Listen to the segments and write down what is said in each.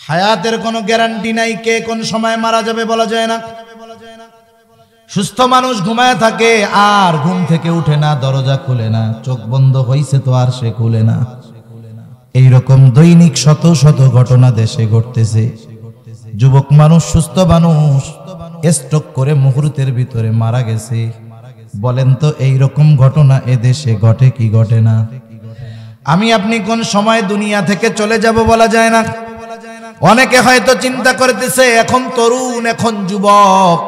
হায়াতের কোনো গ্যারান্টি নাই, কে কোন সময় মারা যাবে বলা যায় না। সুস্থ মানুষ ঘুমায় থাকে আর ঘুম থেকে উঠে না, দরজা খুলে না, চোখ বন্ধ হইছে তো আর সে খুলে না। এইরকম দৈনিক শত শত ঘটনা দেশে ঘটতেছে। যুবক মানুষ, সুস্থ মানুষ স্ট্রোক করে মুহূর্তের ভিতরে মারা গেছে। বলেন তো এইরকম ঘটনা এদেশে ঘটে কি ঘটে না? আমি আপনি কোন সময় দুনিয়া থেকে চলে যাব বলা যায় না। অনেকে হয়তো চিন্তা করতেছে এখন তরুণ, এখন যুবক,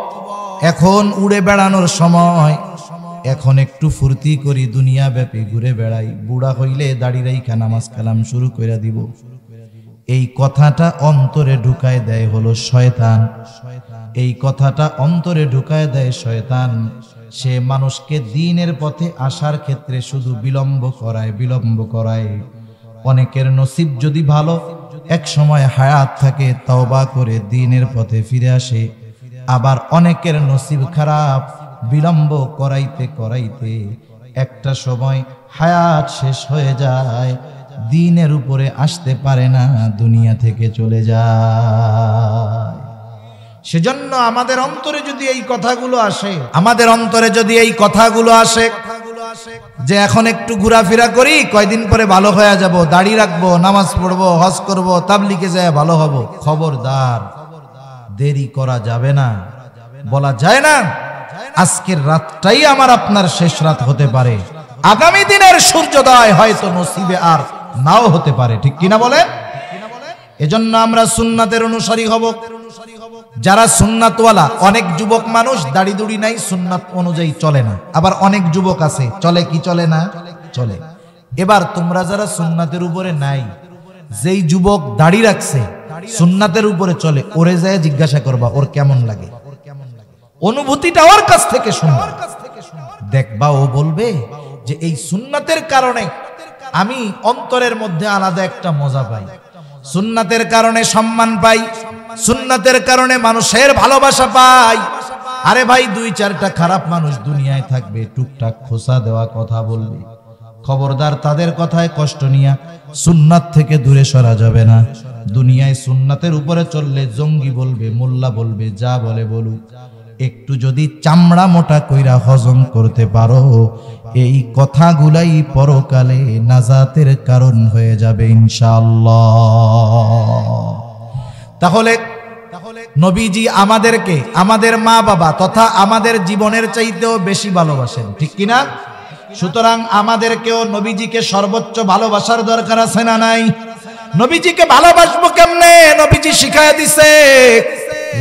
এখন উড়ে বেড়ানোর সময়, এখন একটু ফুর্তি করি, দুনিয়া ব্যাপী ঘুরে বেড়াই, বুড়া হইলে দাড়ি রাইখা নামাজ কালাম শুরু করে দিব। এই কথাটা অন্তরে ঢুকায় দেয় হলো শয়তান। এই কথাটা অন্তরে ঢুকায় দেয় শয়তান। সে মানুষকে দ্বীনের পথে আসার ক্ষেত্রে শুধু বিলম্ব করায়। অনেকের নসিব যদি ভালো, এক সময় হায়াত থাকে, তওবা করে দ্বীনের পথে ফিরে আসে। আবার অনেকের নসিব খারাপ, বিলম্ব করাইতে একটা সময় হায়াত শেষ হয়ে যায়, দ্বীনের উপরে আসতে পারে না, দুনিয়া থেকে চলে যায়। সেজন্য আমাদের অন্তরে যদি এই কথাগুলো আসে, যে এখন একটু ঘোরাফেরা করি, কয়দিন পরে ভালো হয়ে যাব, দাড়ি রাখবো, নামাজ পড়বো, হজ করব, তাবলিগে যায় ভালো হব, খবরদার, দেরি করা যাবে না। বলা যায় না আজকের রাতটাই আমার আপনার শেষ রাত হতে পারে, আগামী দিনের সূর্যোদয় হয়তো নসিবে আর নাও হতে পারে, ঠিক কিনা বলেন? এজন্য আমরা সুন্নাতের অনুসারী হব। যারা সুন্নাতওয়ালা, অনেক যুবক মানুষ দাড়ি দুড়ি নাই, সুন্নাত অনুযায়ী চলে না। আবার অনেক যুবক আছে চলে কি চলে না, চলে। এবার তোমরা যারা সুন্নাতের উপরে নাই, যেই যুবক দাড়ি রাখছে, সুন্নাতের উপরে চলে, ওরে যায় জিজ্ঞাসা করবা ওর কেমন লাগে, অনুভূতিটা ওর কাছ থেকে শুনবা, দেখবা ও বলবে যে এই সুন্নাতের কারণে আমি অন্তরের মধ্যে আলাদা একটা মজা পাই, সুন্নাতের কারণে সম্মান পাই, সুন্নাতের কারণে মানুষের ভালোবাসা পাই। আরে ভাই, দুই চারটা খারাপ মানুষ দুনিয়ায় থাকবে, টুকটাক খোসা দেওয়া কথা বলবে, খবরদার তাদের কথায় কষ্ট নিয়া সুন্নাত থেকে দূরে সরা যাবে না। দুনিয়ায় সুন্নাতের উপরে চললে জঙ্গি বলবে, মোল্লা বলবে, যা বলে বলুক, একটু যদি চামড়া মোটা কইরা হজম করতে পারো, এই কথাগুলাই পরকালে নাজাতের কারণ হয়ে যাবে ইনশাআল্লাহ। তাহলে নবীজি আমাদেরকে আমাদের মা বাবা তথা আমাদের জীবনের চাইতেও বেশি ভালোবাসেন, ঠিক কিনা? সুতরাং আমাদেরকেও নবীজিকে সর্বোচ্চ ভালোবাসার দরকার আছে না নাই? নবীজিকে ভালোবাসবো কেমনে? নবীজি শিখায় দিছে,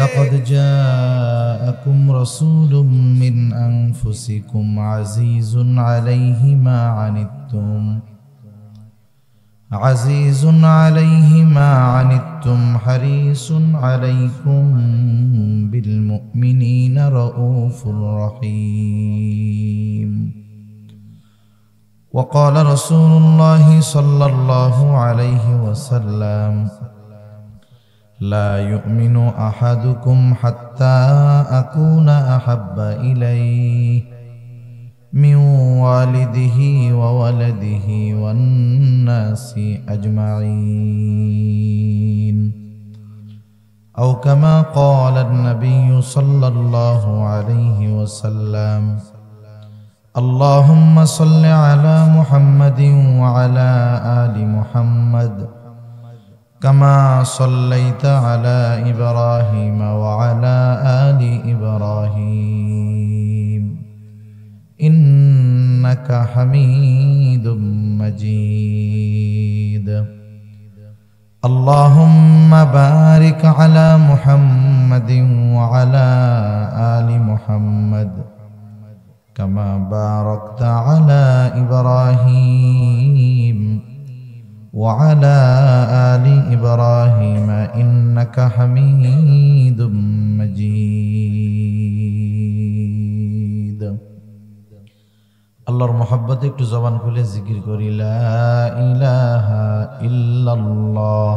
লাকাদ জাআকুম রাসূলুম মিন আনফুসিকুম আজিজুন আলাইহি মা আনিতুম আজিজুন আলাইহি মা আনিতুম হারিসুন আলাইকুম বিল মুমিনিনা রাউফুর রহিম। وقال رسول الله صلى الله عليه وسلم لا يؤمن أحدكم حتى أكون أحب إليه من والده وولده والناس أجمعين أو كما قال النبي صلى الله عليه وسلم اللهم صل على محمد وعلى آل محمد كما صليت على إبراهيم وعلى آل إبراهيم إنك حميد مجيد اللهم بارك على محمد وعلى آل محمد كما باركت على إبراهيم وعلى آل إبراهيم إنك حميد مجيد আল্লাহর মহব্বতে একটু জবান খুলে জিকির করি, লা ইলাহা ইল্লাল্লাহ।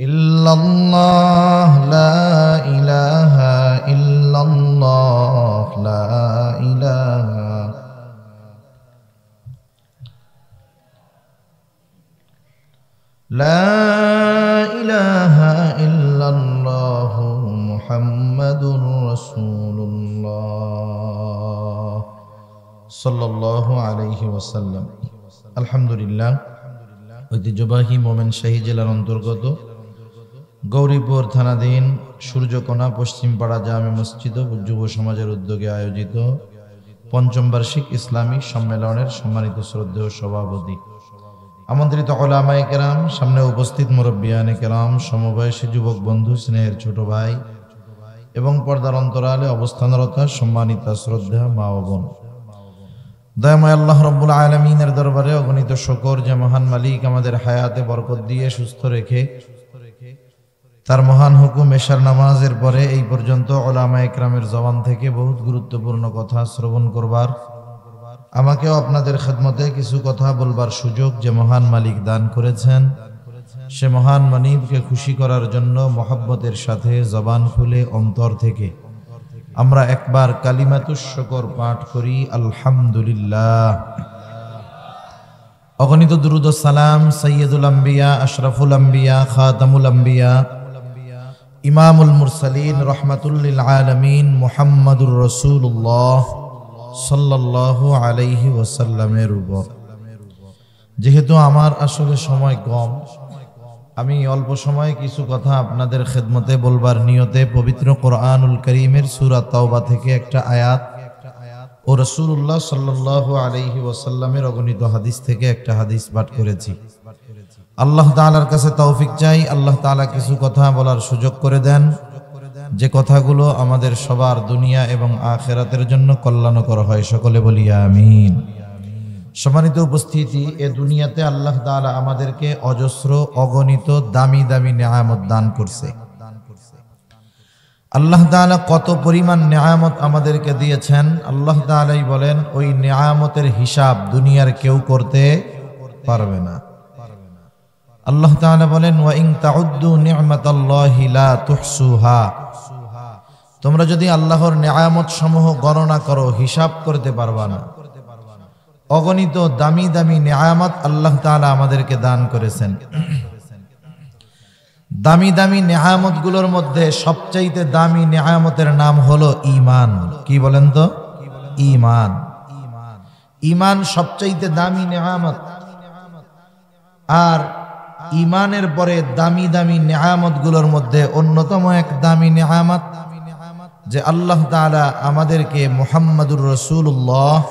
ইল্লাল্লাহ লা আলাইহি ওয়াসাল্লাম। আলহামদুলিল্লাহ, ঐতিহ্যবাহী মোমেনশাহী জেলার অন্তর্গত গৌরীপুর থানাধীন সূর্যকোনা পশ্চিমপাড়া জামে মসজিদ ও যুব সমাজের উদ্যোগে আয়োজিত পঞ্চম বার্ষিক ইসলামী সম্মেলনের সম্মানিত শ্রদ্ধেয় সভাপতি, আমন্ত্রিত উলামায়ে কেরাম, সামনে উপস্থিত মুরব্বিয়ানে কেরাম, সমবয়সী যুবক বন্ধু, স্নেহের ছোট ভাই এবং পর্দার অন্তরালে অবস্থানরত সম্মানিত শ্রদ্ধা মা ও বোন, দয়াময় আল্লাহ রাব্বুল আলামিনের দরবারে অগণিত শুকর যে মহান মালিক আমাদের হায়াতে বরকত দিয়ে সুস্থ রেখে তার মহান হুকুম এশার নামাজের পরে এই পর্যন্ত উলামায়ে কেরামের জবান থেকে বহুত গুরুত্বপূর্ণ কথা শ্রবণ করবার, আমাকেও আপনাদের খেদমতে কিছু কথা বলবার সুযোগ যে মহান মালিক দান করেছেন, সে মহান মালিককে খুশি করার জন্য মহব্বতের সাথে জবান খুলে অন্তর থেকে আমরা একবার কালিমাতুশ শুকর পাঠ করি, আলহামদুলিল্লাহ। অগণিত দুরূদ ও সালাম সাইয়্যিদুল আম্বিয়া, আশরাফুল আম্বিয়া, খাতামুল আম্বিয়া, ইমামুল মুরসালিন, রাহমাতুল লিল আলামিন মুহাম্মাদুর রাসূলুল্লাহ সাল্লাল্লাহু আলাইহি ওয়াসাল্লামের উপর। যেহেতু আমার আসলে সময় কম, আমি অল্প সময়ে কিছু কথা আপনাদের খেদমতে বলবার নিয়তে পবিত্র কোরআনুল কারীমের সূরা তাওবা থেকে একটা আয়াত ও রাসূলুল্লাহ সাল্লাল্লাহু আলাইহি ওয়াসাল্লামের অগণিত হাদিস থেকে একটা হাদিস পাঠ করেছি। আল্লাহ তাআলার কাছে তৌফিক চাই, আল্লাহ তাআলা কিছু কথা বলার সুযোগ করে দেন, যে কথাগুলো আমাদের সবার দুনিয়া এবং আখিরাতের জন্য কল্যাণকর হয়। সকলে বলি আমিন। সম্মানিত উপস্থিতি, এ দুনিয়াতে আল্লাহ তাআলা আমাদেরকে অজস্র অগণিত দামি দামি নেয়ামত দান করছে। আল্লাহ তাআলা কত পরিমাণ নেয়ামত আমাদেরকে দিয়েছেন, আল্লাহ তাআলাই বলেন ওই নেয়ামতের হিসাব দুনিয়ার কেউ করতে পারবে না। আল্লাহ তাআলা বলেন ওয়া ইন তাউদ্দু নি'মাতাল্লাহি লা তুহসুহা, তোমরা যদি আল্লাহর নেয়ামত সমূহ গণনা করো হিসাব করতে পারবা না। অগণিত দামি দামি নেয়ামত আল্লাহ তাআলা আমাদেরকে দান করেছেন। দামি দামি নেয়ামত গুলোর মধ্যে সবচাইতে দামি নেয়ামতের নাম হলো ঈমান। কি বলেন তো? ঈমান। ঈমান সবচাইতে দামি নেয়ামত। আর ঈমানের পরে দামি দামি নেয়ামত গুলোর মধ্যে অন্যতম এক দামি নেয়ামত যে আল্লাহ তাআলা আমাদেরকে মুহাম্মাদুর রাসূলুল্লাহ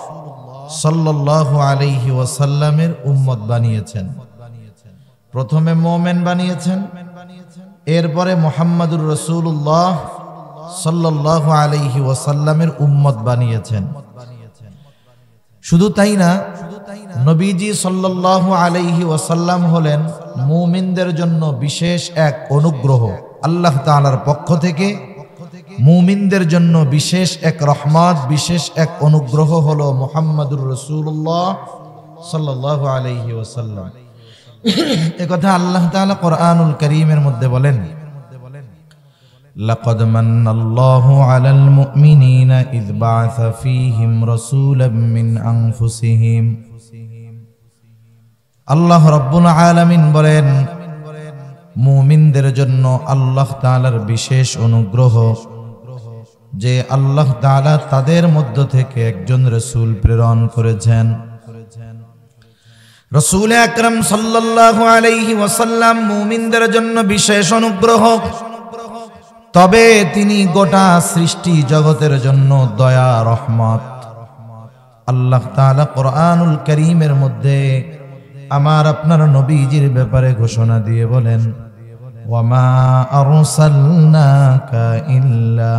সাল্লাল্লাহু আলাইহি ওয়াসাল্লামের উম্মত বানিয়েছেন। প্রথমে মুমিন বানিয়েছেন, এরপরে মুহাম্মাদুর রাসূলুল্লাহ সাল্লাল্লাহু আলাইহি ওয়াসাল্লামের উম্মত বানিয়েছেন। শুধু তাই না, নবীজি সাল্লাল্লাহু আলাইহি ওয়াসাল্লাম হলেন মুমিনদের জন্য বিশেষ এক অনুগ্রহ। আল্লাহ তাআলার পক্ষ থেকে মুমিনদের জন্য বিশেষ এক রহমত, বিশেষ এক অনুগ্রহ হলো মুহাম্মাদুর রাসূলুল্লাহ সাল্লাল্লাহু আলাইহি ওয়াসাল্লাম। একথা আল্লাহ তাআলা কোরআনুল কারীমের মধ্যে বলেন, লাকাদ মান্নাল্লাহু আলাল মুমিনিনা ইয বা'আসা ফীহিম রাসূলাম মিন আনফুসিহিম। আল্লাহ রাব্বুল আলামিন বলেন মুমিনদের জন্য আল্লাহ তাআলার বিশেষ অনুগ্রহ যে আল্লাহ তাআলা তাদের মধ্য থেকে একজন রাসূল প্রেরণ করেছেন। রাসূল আকরাম সাল্লাল্লাহু আলাইহি ওয়াসাল্লাম মুমিনদের জন্য বিশেষ অনুগ্রহ, তবে তিনি গোটা সৃষ্টি জগতের জন্য দয়া রহমত। আল্লাহ তাআলা কোরআনুল কারীমের মধ্যে আমার আপনার নবীজির ব্যাপারে ঘোষণা দিয়ে বলেন ওয়ামা আরসালনাকা ইল্লা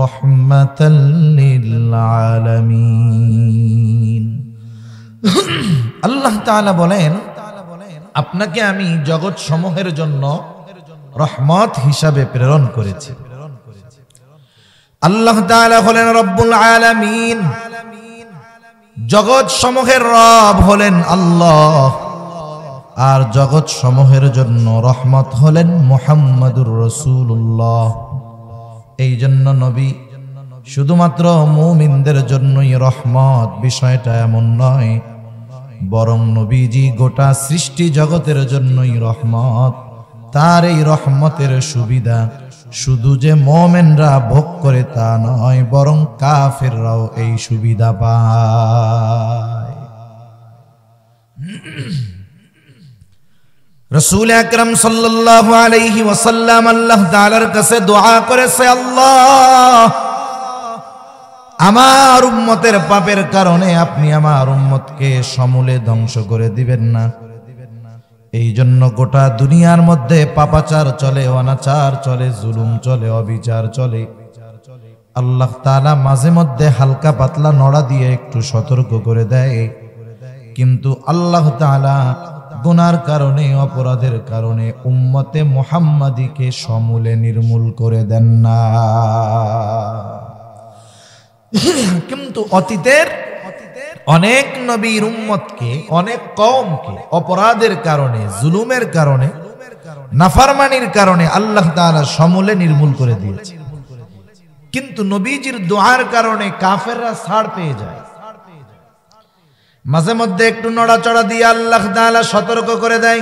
রাহমাতাল লিল আলামিন। আল্লাহ তাআলা বলেন আপনাকে আমি জগৎ সমূহের জন্য রহমত হিসাবে প্রেরণ করেছি। আল্লাহ তাআলা হলেন রব্বুল আলামিন, জগৎ সমূহের রব হলেন আল্লাহ, আর জগৎ সমূহের জন্য রহমত হলেন মুহাম্মাদুর রাসূলুল্লাহ। এই জন্য নবী শুধুমাত্র মুমিনদের জন্যই রহমত, বিষয়টা এমন নয়, বরং নবীজি গোটা সৃষ্টি জগতের জন্যই রহমত। তার এই রহমতের সুবিধা শুধু যে মুমিনরা ভোগ করে তা নয়, বরং কাফেররাও এই সুবিধা পায়। রাসূল আকরাম সাল্লাল্লাহু আলাইহি ওয়াসাল্লাম আল্লাহ তাআলার কাছে দোয়া করেছে, আল্লাহ আমার উম্মতের পাপের কারণে আপনি আমার উম্মতকে সমূলে ধ্বংস করে দিবেন না। এই জন্য গোটা দুনিয়ার মধ্যে পাপাচার চলে, অনাচার চলে, জুলুম চলে, অবিচার চলে। আল্লাহ তাআলা মাঝে মধ্যে হালকা পাতলা নড়া দিয়ে একটু সতর্ক করে দেয়, কিন্তু আল্লাহ তাআলা গুনার কারণে, অপরাধের কারণে উম্মতে মুহাম্মাদীকে সমূলে নির্মূল করে দেন না। কিন্তু অতীতের অনেক নবীর উম্মতকে, অনেক কওমকে অপরাধের কারণে, জুলুমের কারণে, নাফরমানির কারণে আল্লাহ তাআলা সমূলে নির্মূল করে দিয়েছে। কিন্তু নবীজির দোয়ার কারণে কাফেররা ছাড় পেয়ে যায়। মাঝে মধ্যে একটু নড়াচড়া দিয়ে আল্লাহ তাআলা সতর্ক করে দেয়।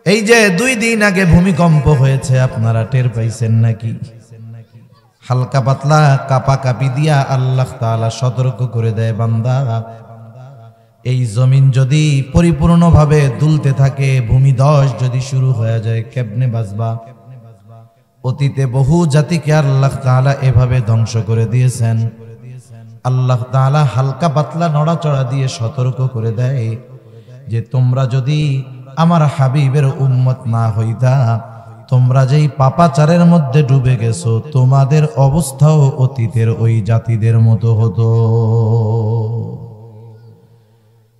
এই যে 2 দিন আগে ভূমিকম্প হয়েছে, আপনারা টের পাইছেন নাকি? হালকা পাতলা কাঁপাকাঁপি দিয়া আল্লাহ তাআলা সতর্ক করে দেয়, বান্দা এই জমিন যদি পরিপূর্ণভাবে দুলতে থাকে, ভূমিধস যদি শুরু হয়ে যায়, কেমনে বাঁচবা? অতীতে বহু জাতিকে আল্লাহ তাআলা এভাবে ধ্বংস করে দিয়েছেন। আল্লাহ তাআলা হালকা পাতলা নড়াচড়া দিয়ে সতর্ক করে দেয় যে তোমরা যদি আমার হাবিবের উম্মত না হইতা, তোমরা যেই পাপাচারের মধ্যে ডুবে গেছো, তোমাদের অবস্থাও অতীতের ওই জাতিদের মতো হতো।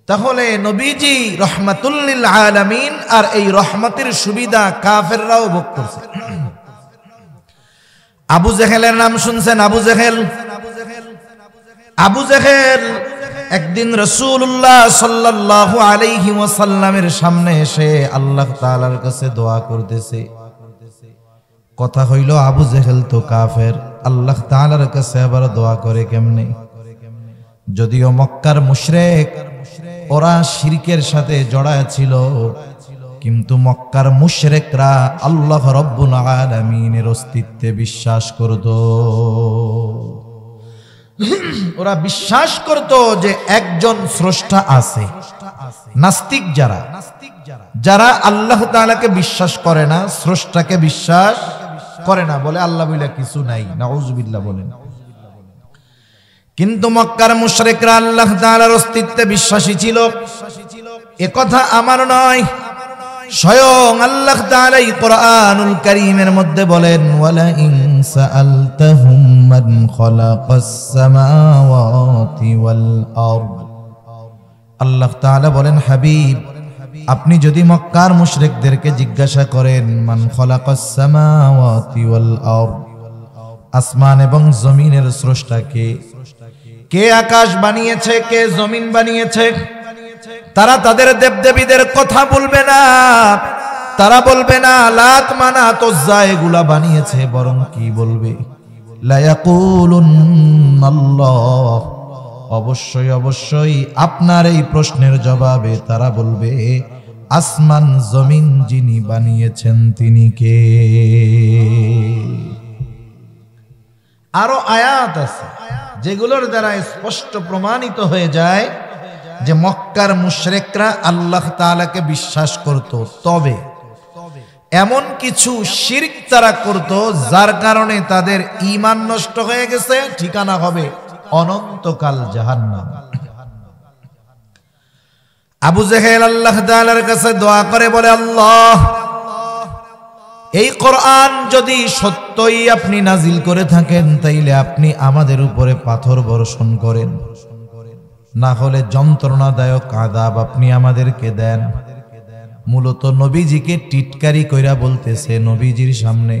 তাহলে নবীজি রহমাতুল লিল আলামিন, আর এই রহমতের সুবিধা কাফেররাও ভোগ করছে। আবু জেহেলের নাম শুনছেন? আবু জেহেল একদিন রাসূলুল্লাহ সাল্লাল্লাহু আলাইহি ওয়াসাল্লামের সামনে এসে আল্লাহ তাআলার কাছে দোয়া করতেছে। কথা হইল আবু জেহেল তো কাফের, আল্লাহ তাআলার কাছে আবার দোয়া করে কেমনে? যদিও মক্কার মুশরিক, ওরা শিরকের সাথে জড়ায় ছিল, কিন্তু মক্কার মুশরিকরা আল্লাহ রব্বুল আলামিনের অস্তিত্বে বিশ্বাস করত। ওরা বিশ্বাস করত যে একজন স্রষ্টা আছে। নাস্তিক যারা আল্লাহ তাআলাকে বিশ্বাস করে না, স্রষ্টাকে বিশ্বাস করে না, বলে আল্লাহ বলে কিছু নাই, নাউযুবিল্লাহ বলেন। কিন্তু মক্কার মুশরিকরা আল্লাহ তাআলার অস্তিত্বে বিশ্বাসী ছিল। এ কথা আমার নয়, স্বয়ং আল্লাহ তাআলা কোরআনুল কারীমের মধ্যে বলেন, ওয়ালা ইন সাআলতাহুম মান খালাকাস সামাওয়াতি ওয়াল আরদ। আল্লাহ তাআলা বলেন, হাবিব আপনি যদি মক্কার মুশরিকদেরকে জিজ্ঞাসা করেন, মান খালাকাস সামাওয়াতি ওয়াল আরদ, আসমান এবং জমিনের স্রষ্টা কে? কে আকাশ বানিয়েছে, কে জমিন বানিয়েছে? তারা তাদের দেবদেবীদের কথা বলবে না, তারা বলবে না লাত মানাত উজ্জা এগুলা বানিয়েছে, বরং কি বলবে? লা ইয়াকুলুনাল্লাহ, অবশ্যই অবশ্যই আপনার এই প্রশ্নের জবাবে তারা বলবে আসমান জমিন যিনি বানিয়েছেন তিনি কে? আরো আয়াত আছে যেগুলোর দ্বারা স্পষ্ট প্রমাণিত হয়ে যায় যে মক্কার মুশরিকরা আল্লাহ তাআলাকে বিশ্বাস করত, তবে এমন কিছু শিরক তারা করত যার কারণে তাদের ঈমান নষ্ট হয়ে গেছে, ঠিকানা হবে অনন্তকাল জাহান্নাম। আবু জেহেল আল্লাহ তাআলার কাছে দোয়া করে বলে, আল্লাহ এই কোরআন যদি সত্যই আপনি নাজিল করে থাকেন, তাইলে আপনি আমাদের উপরে পাথর বর্ষণ করেন, না হলে যন্ত্রণাদায়ক আযাব আপনি আমাদেরকে দেন। মূলত নবীজিকে টিটকারি কইরা বলতেছে নবীজির সামনে।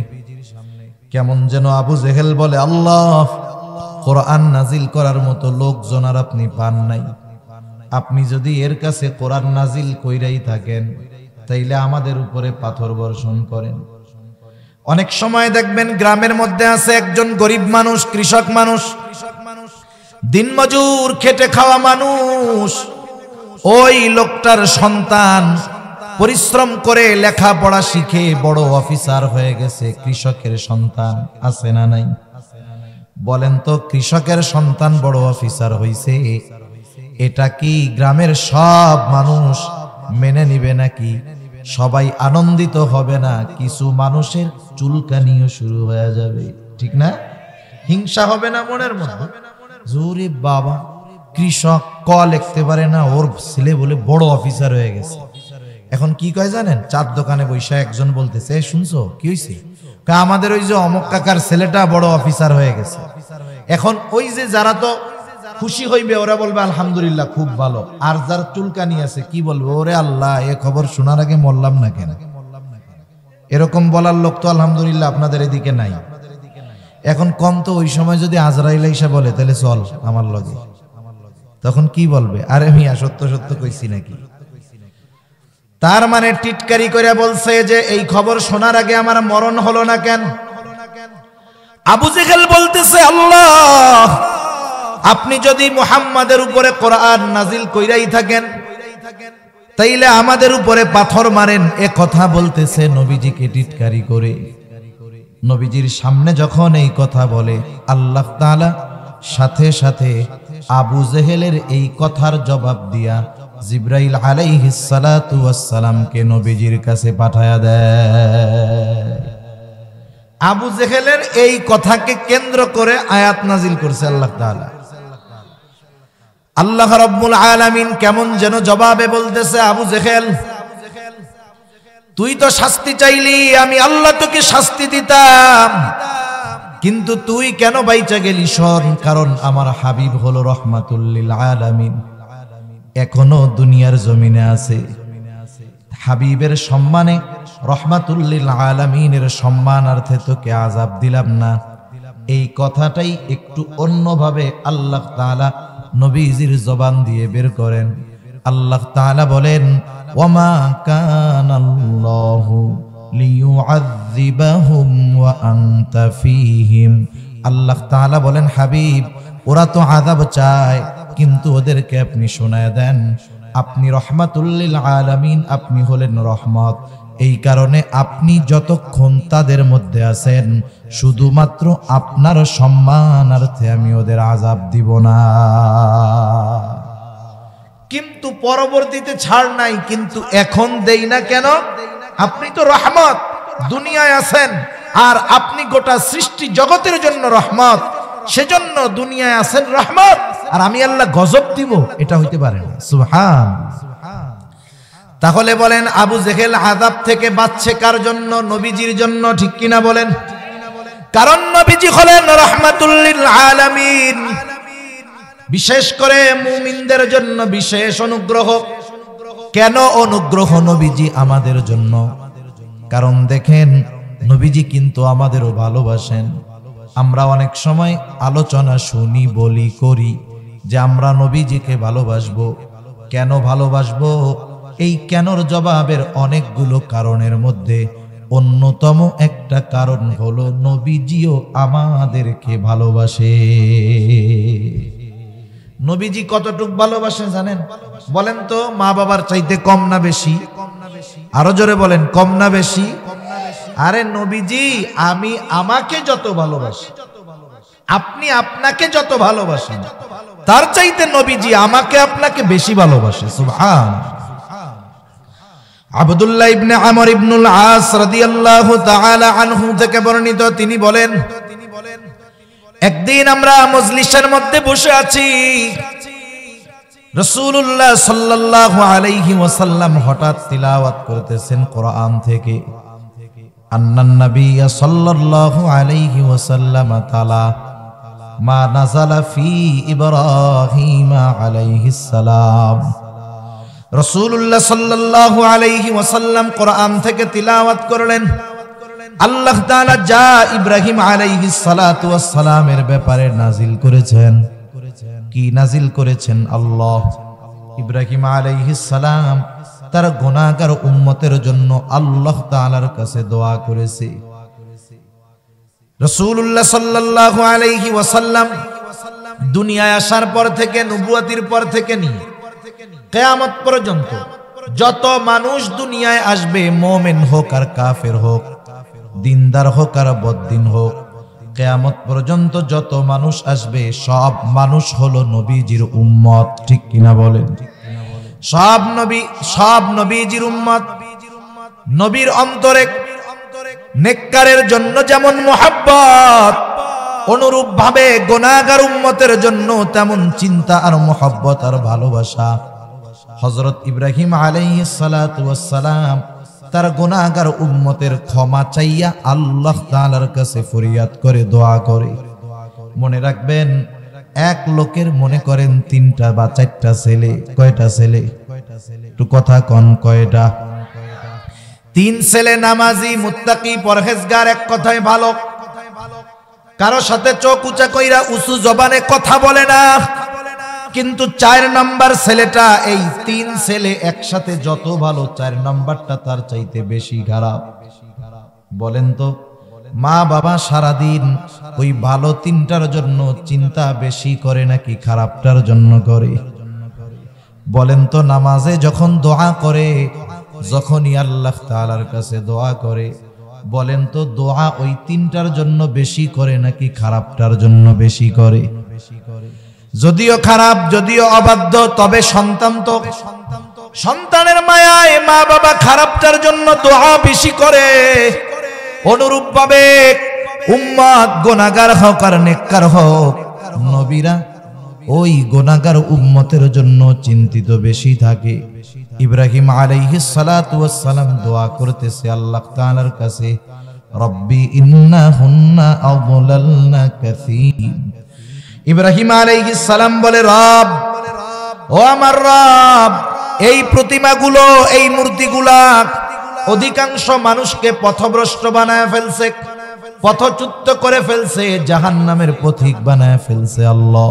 কেমন যেন আবু জেহেল বলে, আল্লাহ কোরআন নাজিল করার মতো লোকজন আর আপনি পান নাই, আপনি যদি এর কাছে কোরআন নাজিল কইরাই থাকেন তাইলে আমাদের উপরে পাথর বর্ষণ করেন। অনেক সময় দেখবেন গ্রামের মধ্যে আছে একজন গরিব মানুষ, কৃষক মানুষ, দিনমজুর খেটে খাওয়া মানুষ। ওই লোকটার সন্তান পরিশ্রম করে লেখাপড়া শিখে বড় অফিসার হয়ে গেছে। কৃষকের সন্তান আছে না নাই? বলেন তো, কৃষকের সন্তান বড় অফিসার হইছে, এটা কি গ্রামের সব মানুষ মেনে নিবে নাকি? সবাই আনন্দিত হবে না, কিছু মানুষের চুলকানিও শুরু হয়ে যাবে, ঠিক না? হিংসা হবে না মনের মধ্যে? জোরে বাবা, কৃষক ক লিখতে পারে না, ওর ছেলে বলে বড় অফিসার হয়ে গেছে। এখন কি কয় জানেন? চার দোকানে বৈশা একজন বলতেছে, শুনছো কি হয়েছে? আমাদের ওই যে অমুক কাকার ছেলেটা বড় অফিসার হয়ে গেছে। এখন ওই যে যারা তো খুশি হইবে ওরা বলবে আলহামদুলিল্লাহ খুব ভালো, আর যার চুলকানি আছে কি বলবে? ওরে আল্লাহ, এ খবর শোনার আগে মরলাম না কেন? এরকম বলার লোক তো আলহামদুলিল্লাহ আপনাদের এদিকে নাই। এখন কম তো ওই সময় যদি আজরাইল এসে বলে তাহলে চল আমার লগে, তখন কি বলবে? আরে মিয়া সত্য সত্য কইছি নাকি? তার মানে টিটকারি করে বলছে যে এই খবর শোনার আগে আমার মরণ হলো না কেন? আবু জেহেল বলতেছে, আল্লাহ আপনি যদি মুহাম্মাদের উপরে কোরআন নাজিল কইরাই থাকেন তাইলে আমাদের উপরে পাথর মারেন। এ কথা বলতেছে নবীজিকে টিটকারি করে। নবীজির সামনে যখন এই কথা বলে, আল্লাহ তাআলা সাথে সাথে আবু জেহেলের এই কথার জবাব দিয়া জিবরাইল আলাইহিস সালাতু ওয়াস সালামকে নবীজির কাছে পাঠায়া দেয়। আবু জেহেলের এই কথাকে কেন্দ্র করে আয়াত নাজিল করছে আল্লাহ তাআলা। আল্লাহ রাব্বুল আলামিন কেমন যেন জবাবে বলতেছে, আবু জেহেল তুই তো শাস্তি চাইলি, আমি আল্লাহ তোকে শাস্তি দিতাম, কিন্তু তুই কেন বাইচা গেলি? শোন, কারণ আমার হাবিব হলো রহমাতুল লিল আলামিন, এখনো দুনিয়ার জমিনে আছে। হাবিবের সম্মানে, রহমাতুল লিল আলামিনের সম্মানার্থে তোকে আযাব দিলাম না। এই কথাটাই একটু অন্যভাবে আল্লাহ তাআলা নবীজির জবান দিয়ে বের করেন। আল্লাহ তাআলা বলেন, ওয়ামা কানাল্লাহু লিয়ুআযযিবাহুম ওয়া আনতা ফীহিম। আল্লাহ তাআলা বলেন, হাবিব ওরা তো আযাব চায়, কিন্তু ওদেরকে আপনি শোনায় দেন আপনি রহমাতুল লিল আলামিন, আপনি হলেন রহমত। এই কারণে আপনি যতক্ষণ তাদের মধ্যে আছেন শুধুমাত্র আপনার সম্মানার্থে আমি ওদের আযাব দিব না। কিন্তু পরবর্তীতে ছাড় নাই, কিন্তু এখন দেই না কেন? আপনি তো রহমত, দুনিয়ায় আছেন, আর আপনি গোটা সৃষ্টি জগতের জন্য রহমত, সেজন্য দুনিয়ায় আছেন রহমত, আর আমি আল্লাহ গজব দিব, এটা হইতে পারে না। সুবহান। তাহলে বলেন আবু জেহেল আযাব থেকে বাঁচছে কার জন্য? নবীজির জন্য, ঠিক কিনা বলেন? কারণ নবীজি হলেন রাহমাতুল লিল আলামিন, বিশেষ করে মুমিনদের জন্য বিশেষ অনুগ্রহ। কেন অনুগ্রহ নবীজি আমাদের জন্য? কারণ দেখেন নবীজি কিন্তু আমাদেরও ভালোবাসেন। আমরা অনেক সময় আলোচনা শুনি, বলি, করি যে আমরা নবীজিকে ভালোবাসবো। কেন ভালোবাসবো? এই কেনর জবাবের অনেকগুলো কারণের মধ্যে অন্যতম একটা কারণ হলো নবীজিও আমাদেরকে ভালোবাসে। নবীজি কতটুক ভালোবাসে জানেন? বলেন তো, মা বাবার চাইতে কম না বেশি? আরো জোরে বলেন, কম না বেশি? আরে নবীজি আমি আমাকে যত ভালোবাসি, আপনি আপনাকে যত ভালোবাসেন, তার চাইতে নবীজি আমাকে আপনাকে বেশি ভালোবাসে। সুবহান। আব্দুল্লাহ ইবনে আমর ইবনুল আস রাদিয়াল্লাহু তাআলা আনহু থেকে বর্ণিত, তিনি বলেন, একদিন আমরা মজলিসের মধ্যে বসে আছি, রাসূলুল্লাহ সাল্লাল্লাহু আলাইহি ওয়াসাল্লাম হঠাৎ তিলাওয়াত করতেছেন কোরআন থেকে। আন্নান নাবিয়্য সাল্লাল্লাহু আলাইহি ওয়াসাল্লাম তাআলা মা নাযালা ফি ইব্রাহিম আলাইহিস সালাম। রাসূলুল্লাহ সাল্লাল্লাহু আলাইহি ওয়াসাল্লাম কোরআন থেকে তিলাওয়াত করলেন। আল্লাহ তাআলা যা ইব্রাহিম আলাইহিস সালাতু ওয়াস সালামের ব্যাপারে নাজিল করেছেন, কি নাজিল করেছেন? আল্লাহ ইব্রাহিম আলাইহিস সালাম তার গুনাহগার উম্মতের জন্য আল্লাহ তাআলার কাছে দোয়া করেছে। রাসূলুল্লাহ সাল্লাল্লাহু আলাইহি ওয়াসাল্লাম দুনিয়ায় আসার পর থেকে, নবুয়তির পর থেকে নিয়ে কিয়ামত পর্যন্ত যত মানুষ দুনিয়ায় আসবে, মুমিন হোক আর কাফের হোক, দিনদার হোক আর বদ্দিন হোক, কিয়ামত পর্যন্ত যত মানুষ আসবে সব মানুষ হলো নবীজির উম্মত, ঠিক কিনা বলেন? সব নবীজির উম্মত। নবীর অন্তরে নেককারের জন্য যেমন মুহাব্বত, অনুরূপ ভাবে গুনাহগার উম্মতের জন্য তেমন চিন্তা আর মুহাব্বত আর ভালোবাসা। হযরত ইব্রাহিম আলাইহিস সালাতু ওয়াস সালাম তার গুনাহগার উম্মতের ক্ষমা চাইয়া আল্লাহ তাআলার কাছে ফরিয়াদ করে দোয়া করে। মনে রাখবেন, এক লোকের মনে করেন 3টা বা 4টা ছেলে। কয়টা ছেলে? একটু কথা কন, কয়টা? 3 ছেলে নামাজি, মুত্তাকি, পরহেজগার, এক কথায় ভালো। কারো সাথে চোখ উঁচা কইরা উঁচু জবানে কথা বলে না। কিন্তু 4 নাম্বার ছেলেটা, এই 3 ছেলে একসাথে যত ভালো, 4 নাম্বারটা তার চাইতে বেশি খারাপ। বলেন তো, মা বাবা সারাদিন ওই ভালো 3টার জন্য চিন্তা বেশি করে নাকি খারাপটার জন্য করে? বলেন তো, নামাজে যখন দোয়া করে, যখনই আল্লাহ তাআলার কাছে দোয়া করে, বলেন তো দোয়া ওই 3টার জন্য বেশি করে নাকি খারাপটার জন্য বেশি করে? যদিও খারাপ, যদিও অবাধ্য, তবে সন্তান তো সন্তানের মায়ায় মা বাবা খারাপটার জন্য দোয়া বেশি করে। অনুরূপ ভাবে উম্মত গুনাহগার হোক আর নেককার হোক, নবীরা ওই গুনাহগার উম্মতের জন্য চিন্তিত বেশি থাকে। ইব্রাহিম আলাইহিস সালাতু ওয়াস সালাম দোয়া করতেছে আল্লাহ তাআলার কাছে, রব্বি ইন্নাহুন্না আযলালনা কাসীর। ইব্রাহিম আলাইহিস সালাম বলে, রব, ও আমার রব, এই প্রতিমাগুলো, এই মূর্তিগুলা অধিকাংশ মানুষকে পথভ্রষ্ট বানায় ফেলছে, পথচ্যুত করে ফেলছে, জাহান্নামের পথিক বানায় ফেলছে। আল্লাহ,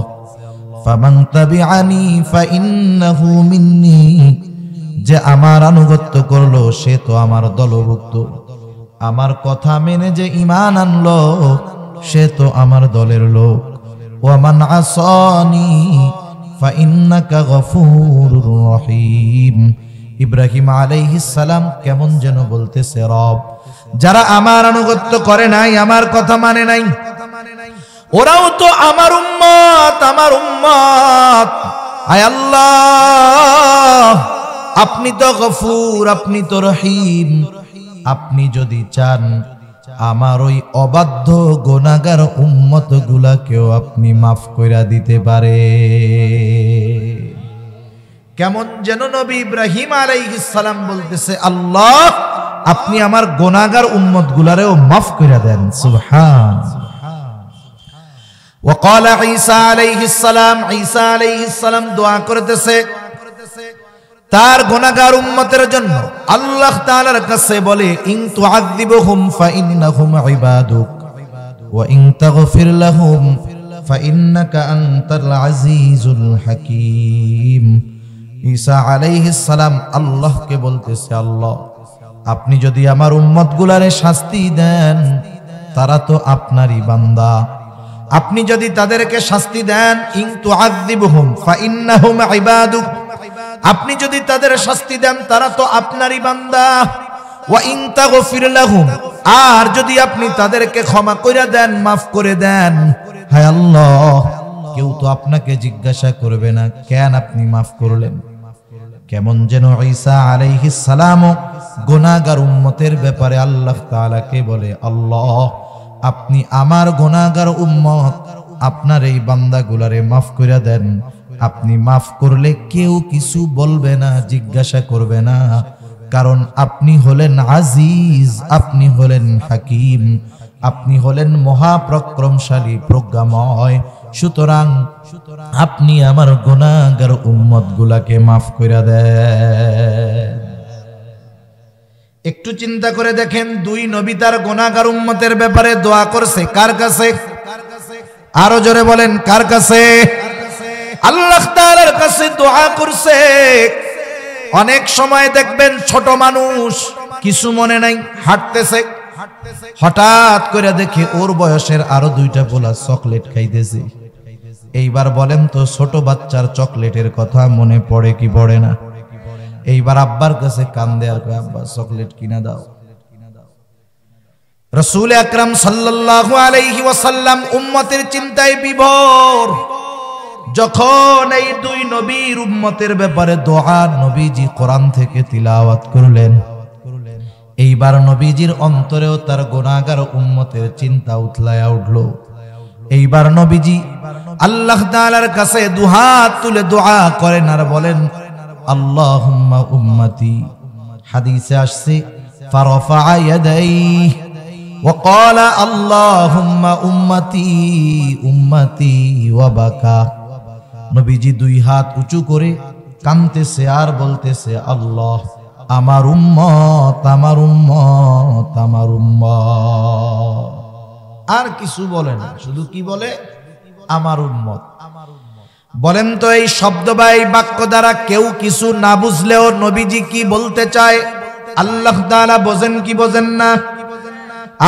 ফামান তাবিআনি ফাইন্নাহু মিন্নি, যে আমার আনুগত্য করলো সে তো আমার দলভুক্ত, আমার কথা মেনে যে ঈমান আনলো সে তো আমার দলের লোক। ওয়া মান আসানি ফাইন্নাকা গফুরুর রহিম। ইব্রাহিম আলাইহিস সালাম কেমন যেন বলতেছে, রব, যারা আমার আনুগত্য করে নাই, আমার কথা মানে নাই, ওরাও তো আমার উম্মত, আমার উম্মত। আয় আল্লাহ, আপনি তো গফুর, আপনি তো রহিম। আপনি যদি চান আমার ওই অবাধ্য গুনাহগার উম্মত গুলাকেও আপনি মাফ কইরা দিতে পারে। কেমন যেন নবী ইব্রাহিম আলাইহিস সালাম বলতেছে, আল্লাহ, আপনি আমার গুনাহগার উম্মত গুলারেও মাফ কইরা দেন। সুবহান। وقال عيسى عليه السلام, ঈসা আলাইহিস সালাম দোয়া করতেছে তার গুনাহগার উম্মতের জন্য। আল্লাহ তাআলার কাছে বলে, ইন তুআযিবুহুম ফাইন্নাহুম ইবাদুক ওয়া ইন তাগফির লাহুম ফাইন্নাকা আনতাল আজিজুল হাকীম। ঈসা আলাইহিস সালাম আল্লাহকে বলতেছে, আল্লাহ, আপনি যদি আমার উম্মত গুলারে শাস্তি দেন, তারা তো আপনারই বান্দা, আপনি যদি তাদেরকে শাস্তি দেন, ইন তুআযিবুহুম ফাইন্নাহুম ইবাদুক, আপনি যদি তাদের শাস্তি দেন তারা তো আপনারই বান্দা, ওয়া ইন তাগফির লাহুম, আর যদি আপনি তাদেরকে ক্ষমা করে দেন, মাফ করে দেন, হায় আল্লাহ, কেউ তো আপনাকে জিজ্ঞাসা করবে না কেন আপনি মাফ করলেন। কেমন যেন ঈসা আলাইহিস সালাম গুনাহগার উম্মতের ব্যাপারে আল্লাহ তাআলাকে বলে, আল্লাহ, আপনি আমার গুনাহগার উম্মত, আপনার এই বান্দাগুলারে মাফ করে দেন। আপনি মাফ করলে কেউ কিছু বলবে না, জিজ্ঞাসা করবে না, কারণ আপনি হলেন আজিজ, আপনি হলেন হাকিম, আপনি হলেন মহাপরাক্রমশালী, প্রজ্ঞাময়। সুতরাং আপনি আমার গুনাহগার উম্মত গুলাকে মাফ করে দেন। একটু চিন্তা করে দেখেন, 2 নবী তার গুনাহগার উম্মতের ব্যাপারে দোয়া করছে কার কাছে? আরো জোরে বলেন, কার কাছে? আল্লাহ তাআলার কাছে দোয়া করছে। অনেক সময় দেখবেন ছোট মানুষ কিছু মনে নাই, হাঁটতেছে, হঠাৎ করে দেখে ওর বয়সের আরো 2টা পোলা চকলেট খাইতেছে। এইবার বলেন তো, ছোট বাচ্চার চকলেটের কথা মনে পড়ে কি পড়ে না? এইবার আব্বার কাছে কান্দে আর কয়, আব্বা চকলেট কিনা দাও। রাসূল আকরাম সাল্লাল্লাহু আলাইহি ওয়াসাল্লাম উম্মতের চিন্তায় বিভোর। যখন এই 2 নবীর উম্মতের ব্যাপারে দোয়া নবীজি কোরআন থেকে তিলাওয়াত করলেন, এইবার নবীজির অন্তরেও তার গুনাহগার উম্মতের চিন্তা উতলায়া উঠল। এইবার নবীজি আল্লাহ তাআলার কাছে দুহাত তুলে দোয়া করেন আর বলেন, আল্লাহুম্মা উম্মতি। হাদিসে আসছে ফারাফা ইয়াদাইহি ওয়া ক্বালা আল্লাহুম্মা উম্মতি উম্মতি ওয়া বাকা। নবীজি দুই হাত উঁচু করে কাঁদতেছে আর বলতেছে, আল্লাহ আমার উম্মত আমার উম্মত আমার উম্মত। আর কিছু বলে না, শুধু কি বলে, আমার উম্মত। বলেন তো এই শব্দ বা এই বাক্য দ্বারা কেউ কিছু না বুঝলেও নবীজি কি বলতে চায় আল্লাহ তাআলা বোঝেন কি বোঝেন না?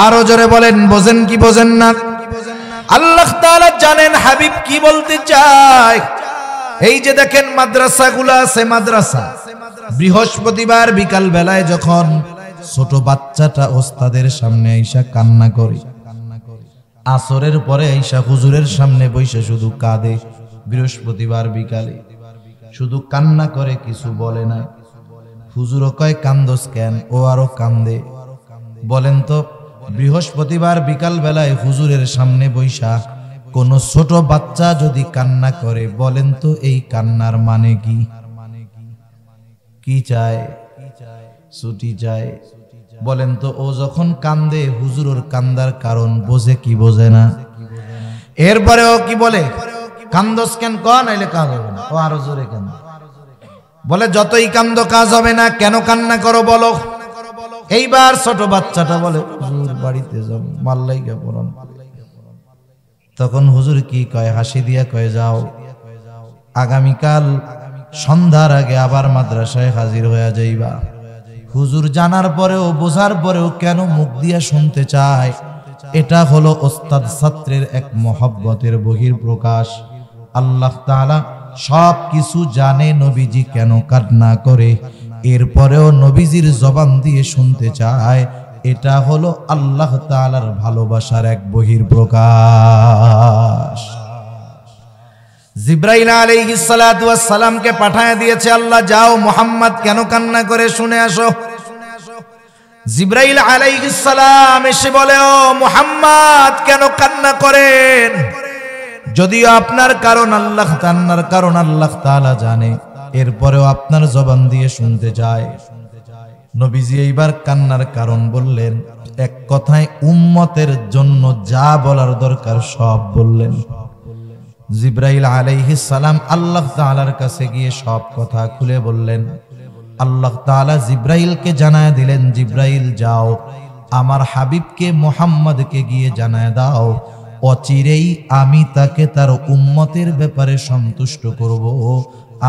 আরো জোরে বলেন, বোঝেন কি বোঝেন না? আল্লাহ তাআলা জানেন হাবিব কি বলতে চায়। এই যে দেখেন মাদ্রাসাগুলো আছে, মাদ্রাসা বৃহস্পতিবার বিকাল বেলায় যখন ছোট বাচ্চাটা ওস্তাদের সামনে আইসা কান্না করে, আসরের পরে আইসা হুজুরের সামনে বসে শুধু কাঁদে, বৃহস্পতিবার বিকালে শুধু কান্না করে, কিছু বলে না। হুজুরও কয় কান্দোস কেন? ও আরো কান্দে। বলেন তো বৃহস্পতিবার বিকাল বেলায় হুজুরের সামনে বৈশা কোন ছোট বাচ্চা যদি কান্না করে, বলেন তো এই কান্নার মানে কি? কি চায়? ছুটি চায়। বলেন তো ও যখন কান্দে হুজুরের কান্দার কারণ বোঝে কি বোঝে না? এরপরেও কি বলে, কান্দোস কেন? ক নাইলে কাজ হবে না। ও আরো জোরে কেন? বলে যতই কান্দো কাজ হবে না, কেন কান্না করো বলো? এইবার ছোট বাচ্চাটা বলে, হুজুর বাড়িতে যাব, মাল্লাইকা পড়ান। তখন হুজুর কি কয়? হাসি দিয়া কয়, যাও আগামীকাল সন্ধ্যার আগে আবার মাদ্রাসায় হাজির হয়ে যাইবা। হুজুর জানার পরেও বোঝার পরেও কেন মুখ দিয়া শুনতে চায়? এটা হলো ওস্তাদ ছাত্রের এক মহব্বতের বহির্প্রকাশ। আল্লাহ তাআলা সব কিছু জানে নবীজি কেন কান্না করে, এরপরেও নবীজির জবান দিয়ে শুনতে চায়। এটা হলো আল্লাহ তাআলার ভালোবাসার এক বহির্প্রকাশ। জিবরাইল আলাইহিস সালাতু ওয়াস সালামকে পাঠায় দিয়েছে আল্লাহ, যাও মুহাম্মদ কেন কান্না করে শুনে আসো। জিবরাইল আলাইহিস সালাম এসে বলে, ও মুহাম্মদ কেন কান্না করেন? যদিও আপনার কারণ আল্লাহ তাআলা জানে, এরপরেও আপনার জবান দিয়ে শুনতে চায়। নবীজি এইবার কান্নার কারণ বললেন, এক কথায় উম্মতের জন্য যা বলার দরকার সব বললেন। জিবরাইল আলাইহিস সালাম আল্লাহ তাআলার কাছে গিয়ে সব কথা খুলে বললেন। আল্লাহ তাআলা জিবরাইলকে জানায় দিলেন, জিবরাইল যাও আমার হাবিবকে মুহাম্মদকে গিয়ে জানায় দাও, অচিরেই আমি তাকে তার উম্মতের ব্যাপারে সন্তুষ্ট করব,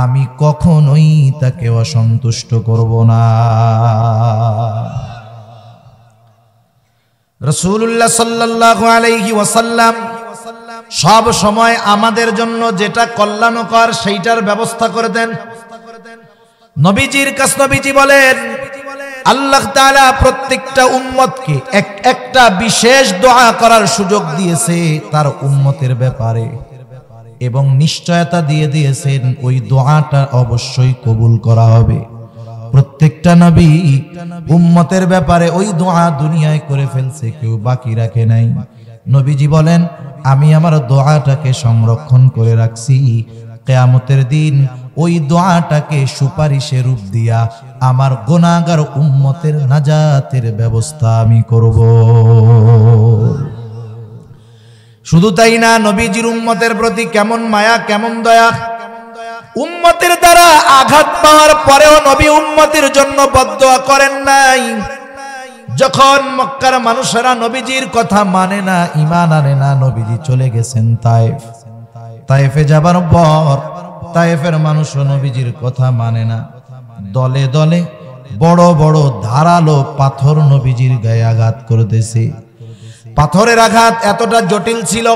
আমি কখনোই তাকে অসন্তুষ্ট করব না। রাসূলুল্লাহ সাল্লাল্লাহু আলাইহি ওয়াসাল্লাম সব সময় আমাদের জন্য যেটা কল্যাণকর সেইটার ব্যবস্থা করে দেন। নবীজির কাছে নবীজি বলেন, আল্লাহ তাআলা প্রত্যেকটা উম্মতকে একটা বিশেষ দোয়া করার সুযোগ দিয়েছে তার উম্মতের ব্যাপারে, এবং নিশ্চয়তা দিয়ে দিয়েছেন ওই দোয়াটা অবশ্যই কবুল করা হবে। প্রত্যেকটা নবী উম্মতের ব্যাপারে ওই দোয়া দুনিয়ায় করে ফেলছে, কেউ বাকি রাখে নাই। নবীজি বলেন, আমি আমার দোয়াটাকে সংরক্ষণ করে রাখছি, কিয়ামতের দিন ওই দোয়াটাকে সুপারিশের রূপ দিয়া আমার গুনাহগার উম্মতের নাজাতের ব্যবস্থা আমি করব। শুধু তাই না, নবীজির উম্মতের প্রতি কেমন মায়া, কেমন দয়া। উম্মতের দ্বারা আঘাত পাওয়ার পরেও নবী উম্মতের জন্য বদদোয়া করেন নাই। যখন মক্কার মানুষেরা নবীজির কথা মানে না, ঈমান আনে না, নবীজি চলে গেছেন তায়েফ। তায়েফে যাবার পর তায়েফের মানুষও নবীজির কথা মানে না। দলে দলে বড় বড় ধারালো পাথর নবীজির গায়ে আঘাত করতেছে। পাথরের আঘাত এতটা জটিল ছিল,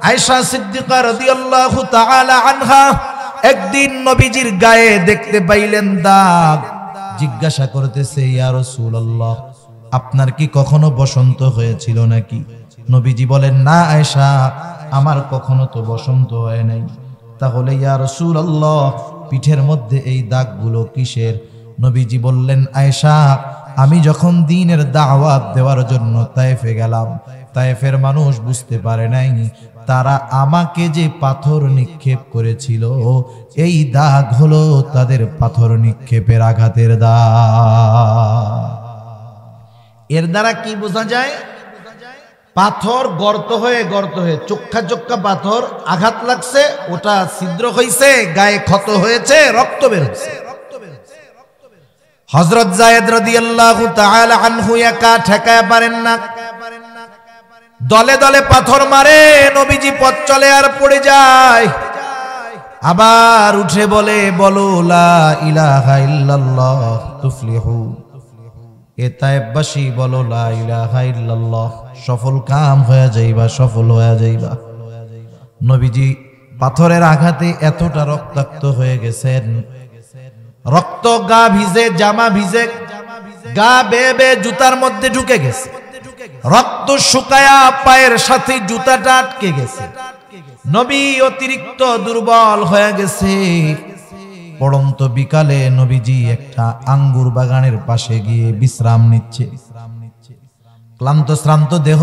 আয়েশা সিদ্দিকা রাদিয়াল্লাহু তাআলা আনহা একদিন নবীজির গায়ে দেখতে পাইলেন দাগ। জিজ্ঞাসা করতেছে, ইয়া রাসূলুল্লাহ, আপনার কি কখনো বসন্ত হয়েছিল নাকি? নবীজি বলেন, না আয়েশা, আমার কখনো তো বসন্ত হয় নাই। তাহলে ইয়া রাসূলুল্লাহ, পিঠের মধ্যে এই দাগগুলো কিসের? নবীজি বললেন, আয়েশা, আমি যখন দ্বীনের দাওয়াত দেওয়ার জন্য তায়েফে গেলাম, তায়েফের মানুষ বুঝতে পারে নাই তারা আমাকে যে পাথর নিক্ষেপ করেছিল এই দাগ হলো তাদের পাথর নিক্ষেপের আঘাতের দাগ। এর দ্বারা কি বোঝা যায়? পাথর গর্ত হয়ে চোক্কা চোক্কা পাথর আঘাত লাগছে, ওটা ছিদ্র হইছে, গায়ে ক্ষত হয়েছে, রক্ত বের হচ্ছে। হযরত যায়েদ রাদিয়াল্লাহু তাআলা আনহু একা ঠেকায় পারেন না, দলে দলে পাথর মারে, নবীজি পথ চলে আর পড়ে যায়, আবার উঠে বলে, বলো লা ইলাহা ইল্লাল্লাহ তুফলিহু। এ তায়েববাসী বলো লা ইলাহা ইল্লাল্লাহ, সফল কাম হয়ে যাইবা, সফল হয়ে যাইবা। নবীজি পাথরের আঘাতে এতটা রক্তাক্ত হয়ে গেছেন, রক্ত গা ভিজে, জামা ভিজে, গা বেয়ে বেয়ে জুতার মধ্যে ঢুকে গেছে, রক্ত শুকায়া পায়ের সাথে জুতাটা আটকে গেছে, নবী অতিরিক্ত দুর্বল হয়ে গেছে। পড়ন্ত বিকালে নবীজি একটা আঙ্গুর বাগানের পাশে গিয়ে বিশ্রাম নিচ্ছে। ক্লান্ত শ্রান্ত দেহ,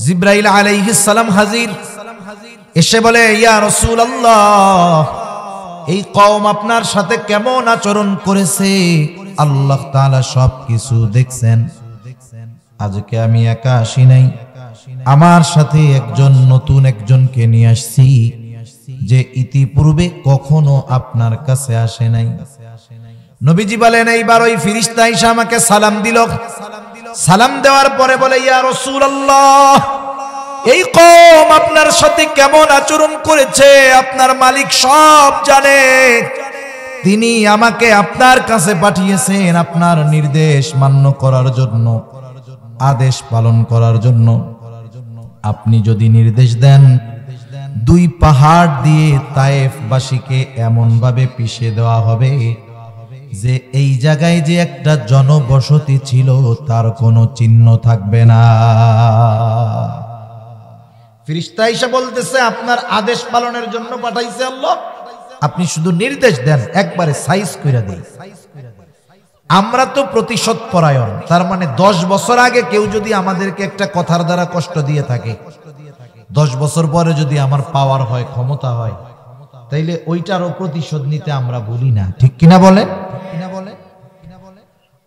জিব্রাইল আলাইহিস সালাম হাজির, এসে বলে, ইয়া রাসূলুল্লাহ, এই কওম আপনার সাথে কেমন আচরণ করেছে আল্লাহ তাআলা সবকিছু দেখছেন। আজকে আমি একা আসি নাই, আমার সাথে নতুন একজনকে নিয়ে আসছি যে ইতিপূর্বে কখনো আপনার কাছে আসে নাই। নবীজি বলেন, এইবার ওই ফেরেশতা এসে আমাকে সালাম দিল। সালাম দেওয়ার পরে বলে, ইয়া রাসূলুল্লাহ, এই কওম আপনার সাথে কেমন আচরণ করেছে আপনার মালিক সব জানে, তিনি আমাকে আপনার কাছে পাঠিয়েছেন আপনার নির্দেশ মান্য করার জন্য, আদেশ পালন করার জন্য। আপনি যদি নির্দেশ দেন, দুই পাহাড় দিয়ে তায়েফবাসীকে এমন ভাবে পিষে দেওয়া হবে যে এই জায়গায় যে একটা জনবসতি ছিল তার কোনো চিহ্ন থাকবে না। ফেরেশতা এসে বলতেছে, আপনার আদেশ পালনের জন্য পাঠাইছে আল্লাহ, আপনি শুধু নির্দেশ দেন, একবারে সাইজ কইরা দেই। আমরা তো প্রতিশোধ পরায়ণ, তার মানে 10 বছর আগে কেউ যদি আমাদেরকে একটা কথার দ্বারা কষ্ট দিয়ে থাকে, 10 বছর পরে যদি আমার পাওয়ার হয়, ক্ষমতা হয়, তাইলে ওইটারও প্রতিশোধ নিতে আমরা ভুলি না, ঠিক কিনা বলে?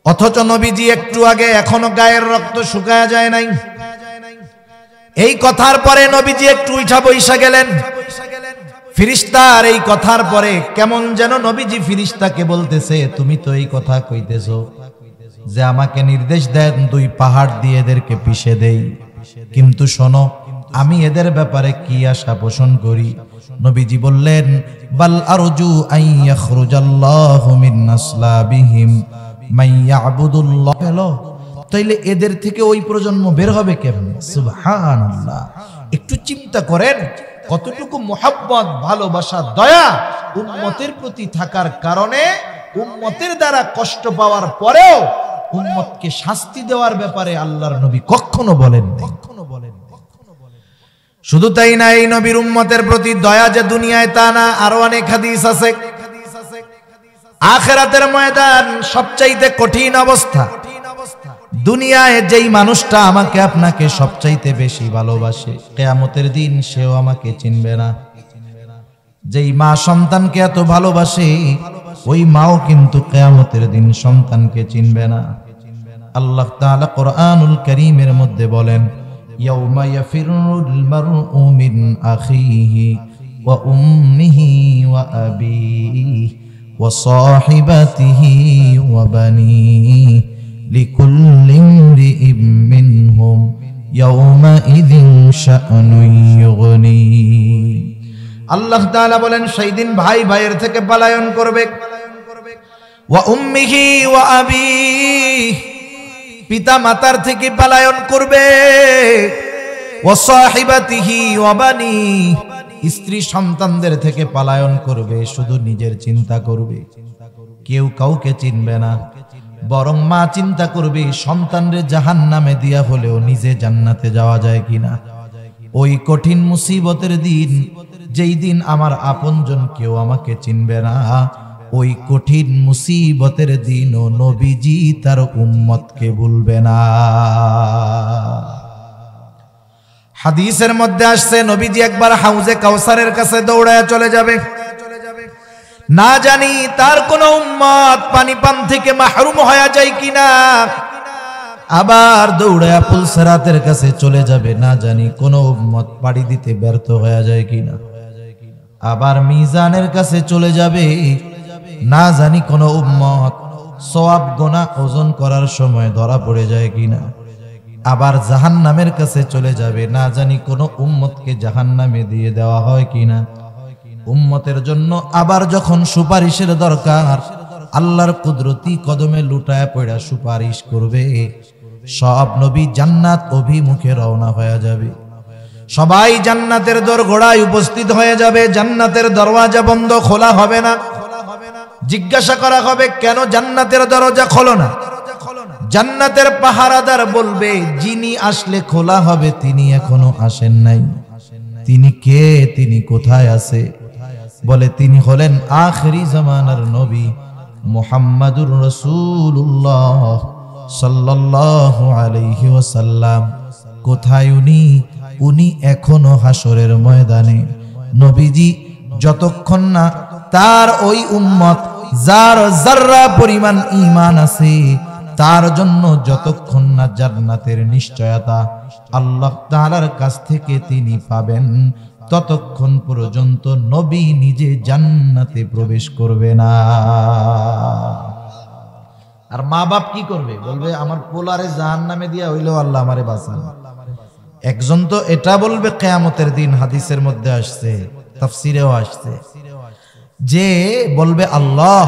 অথচ নবীজি একটু আগে এখনো গায়ের রক্ত শুকায়া যায় নাই। এই কথার পরে নবীজি একটু উঠা বইসা গেলেন। ফেরেশতার এই কথার পরে কেমন যেন নবীজি ফেরেশতাকে বলতেছে, তুমি তো এই কথা কইতেছো যে আমাকে নির্দেশ দেন দুই পাহাড় দিয়ে এদেরকে পিষে দেই, কিন্তু শোনো আমি এদের ব্যাপারে কি আশা পোষণ করি। নবীজি বললেন, বাল আরজু আন ইয়াখরুজাল্লাহু মিন আসলাবিহিম মান ইয়াবুদুল্লাহ। তাইলে এদের থেকে ওই প্রজন্ম বের হবে কেমনে? সুবহানাল্লাহ। একটু চিন্তা করেন কতটুকু মুহাব্বত, ভালোবাসা, দয়া উম্মতের প্রতি থাকার কারণে উম্মতের দ্বারা কষ্ট পাওয়ার পরেও উম্মতকে শাস্তি দেওয়ার ব্যাপারে আল্লাহর নবী কখনো বলেন না। শুধু তাই না, এই নবীর উম্মতের প্রতি দয়া যে দুনিয়ায় তা না, আরো অনেক হাদিস আছে। আখিরাতের ময়দান সবচাইতে কঠিন অবস্থা। দুনিয়ায় যেই মানুষটা আমাকে আপনাকে সবচাইতে বেশি ভালোবাসে, কিয়ামতের দিন সেও আমাকে চিনবে না। যেই মা সন্তানকে এত ভালোবাসে, ওই মাও কিন্তু কিয়ামতের দিন সন্তানকে চিনবে না। আল্লাহ তাআলা কোরআনুল কারীমের মধ্যে বলেন, ইয়াউমা ইয়াফিরুল মারউ মিন আখিহি ওয়া উম্মিহি ওয়া আবিহি ওয়া সাহিবাতিহি ওয়া বানিহি লিকুল্লি ইমরিইম মিনহুম ইয়াউমাইযিন শা'নুন ইউগনি। আল্লাহ তাআলা বলেন, সেই দিন ভাই ভাইয়ের থেকে পলায়ন করবে। ওয়া উম্মিহি ওয়া আবিহি, পিতা মাতার থেকে পলায়ন করবে। ওয়া সাহিবাতিহি ওয়া বানিহি, স্ত্রী সন্তানদের থেকে পলায়ন করবে, শুধু নিজের চিন্তা করবে, কেউ কাউকে চিনবে না। বরং মা চিন্তা করবে সন্তানরে জাহান্নামে দিয়া হলেও নিজে জান্নাতে যাওয়া যায় কিনা। ওই কঠিন মুসিবতের দিন, যেই দিন আমার আপনজন কেউ আমাকে চিনবে না, ওই কঠিন মুসিবতের দিনও নবীজি তার উম্মতকে ভুলবে না। হাদিসের মধ্যে আসছে নবীজি একবার হাউজে কাউসারের কাছে দৌড়ায় চলে যাবে, না জানি তার কোন উম্মত পানি পান থেকে মাহরুম হয়ে যায় কিনা। আবার দৌড়ায় পুলসিরাতের কাছে চলে যাবে, না জানি কোন উম্মত পাড়ি দিতে ব্যর্থ হয়ে যায় কিনা। আবার মিজানের কাছে চলে যাবে, না জানি কোন উম্মত সওয়াব গুনাহ ওজন করার সময় ধরা পড়ে যায় কিনা। আবার জাহান্নামের কাছে চলে যাবে, না জানি কোন উম্মতকে জাহান্নামে দিয়ে দেওয়া হয় কিনা। উম্মতের জন্য আবার যখন সুপারিশের দরকার, আল্লাহর কুদরতি কদমে লুটায় পড়া সুপারিশ করবে, সব নবী জান্নাত অভিমুখে রওনা হয়ে যাবে। সবাই জান্নাতের দোরগোড়ায় উপস্থিত হয়ে যাবে, জান্নাতের দরওয়াজা বন্ধ, খোলা হবে না। জিজ্ঞাসা করা হবে, কেন জান্নাতের দরজা খোলো না? জান্নাতের পাহারাদার বলবে, যিনি আসলে খোলা হবে তিনি এখনো আসেন নাই। তিনি কে? তিনি কোথায় আছে? বলে, তিনি হলেন আখিরি জামানার নবী মুহাম্মাদুর রাসূলুল্লাহ সাল্লাল্লাহু আলাইহি ওয়াসাল্লাম। কোথায় উনি? উনি এখনো হাসরের ময়দানে। নবীজি যতক্ষণ না তার ওই উম্মত যার যাররা পরিমাণ ঈমান আছে, তার জন্য যতক্ষণ না জান্নাতের নিশ্চয়তা আল্লাহ তাআলার কাছ থেকে তিনি পাবেন, ততক্ষণ পর্যন্ত নবী নিজে জান্নাতে প্রবেশ করবে না। আর মা বাপ কি করবে? বলবে, আমার পোলারে জাহান্নামে দিয়া হইলেও আল্লাহ আমারে বাঁচান। একজন তো এটা বলবে কিয়ামতের দিন, হাদিসের মধ্যে আসছে, তাফসীরেও আসছে, যে বলবে, আল্লাহ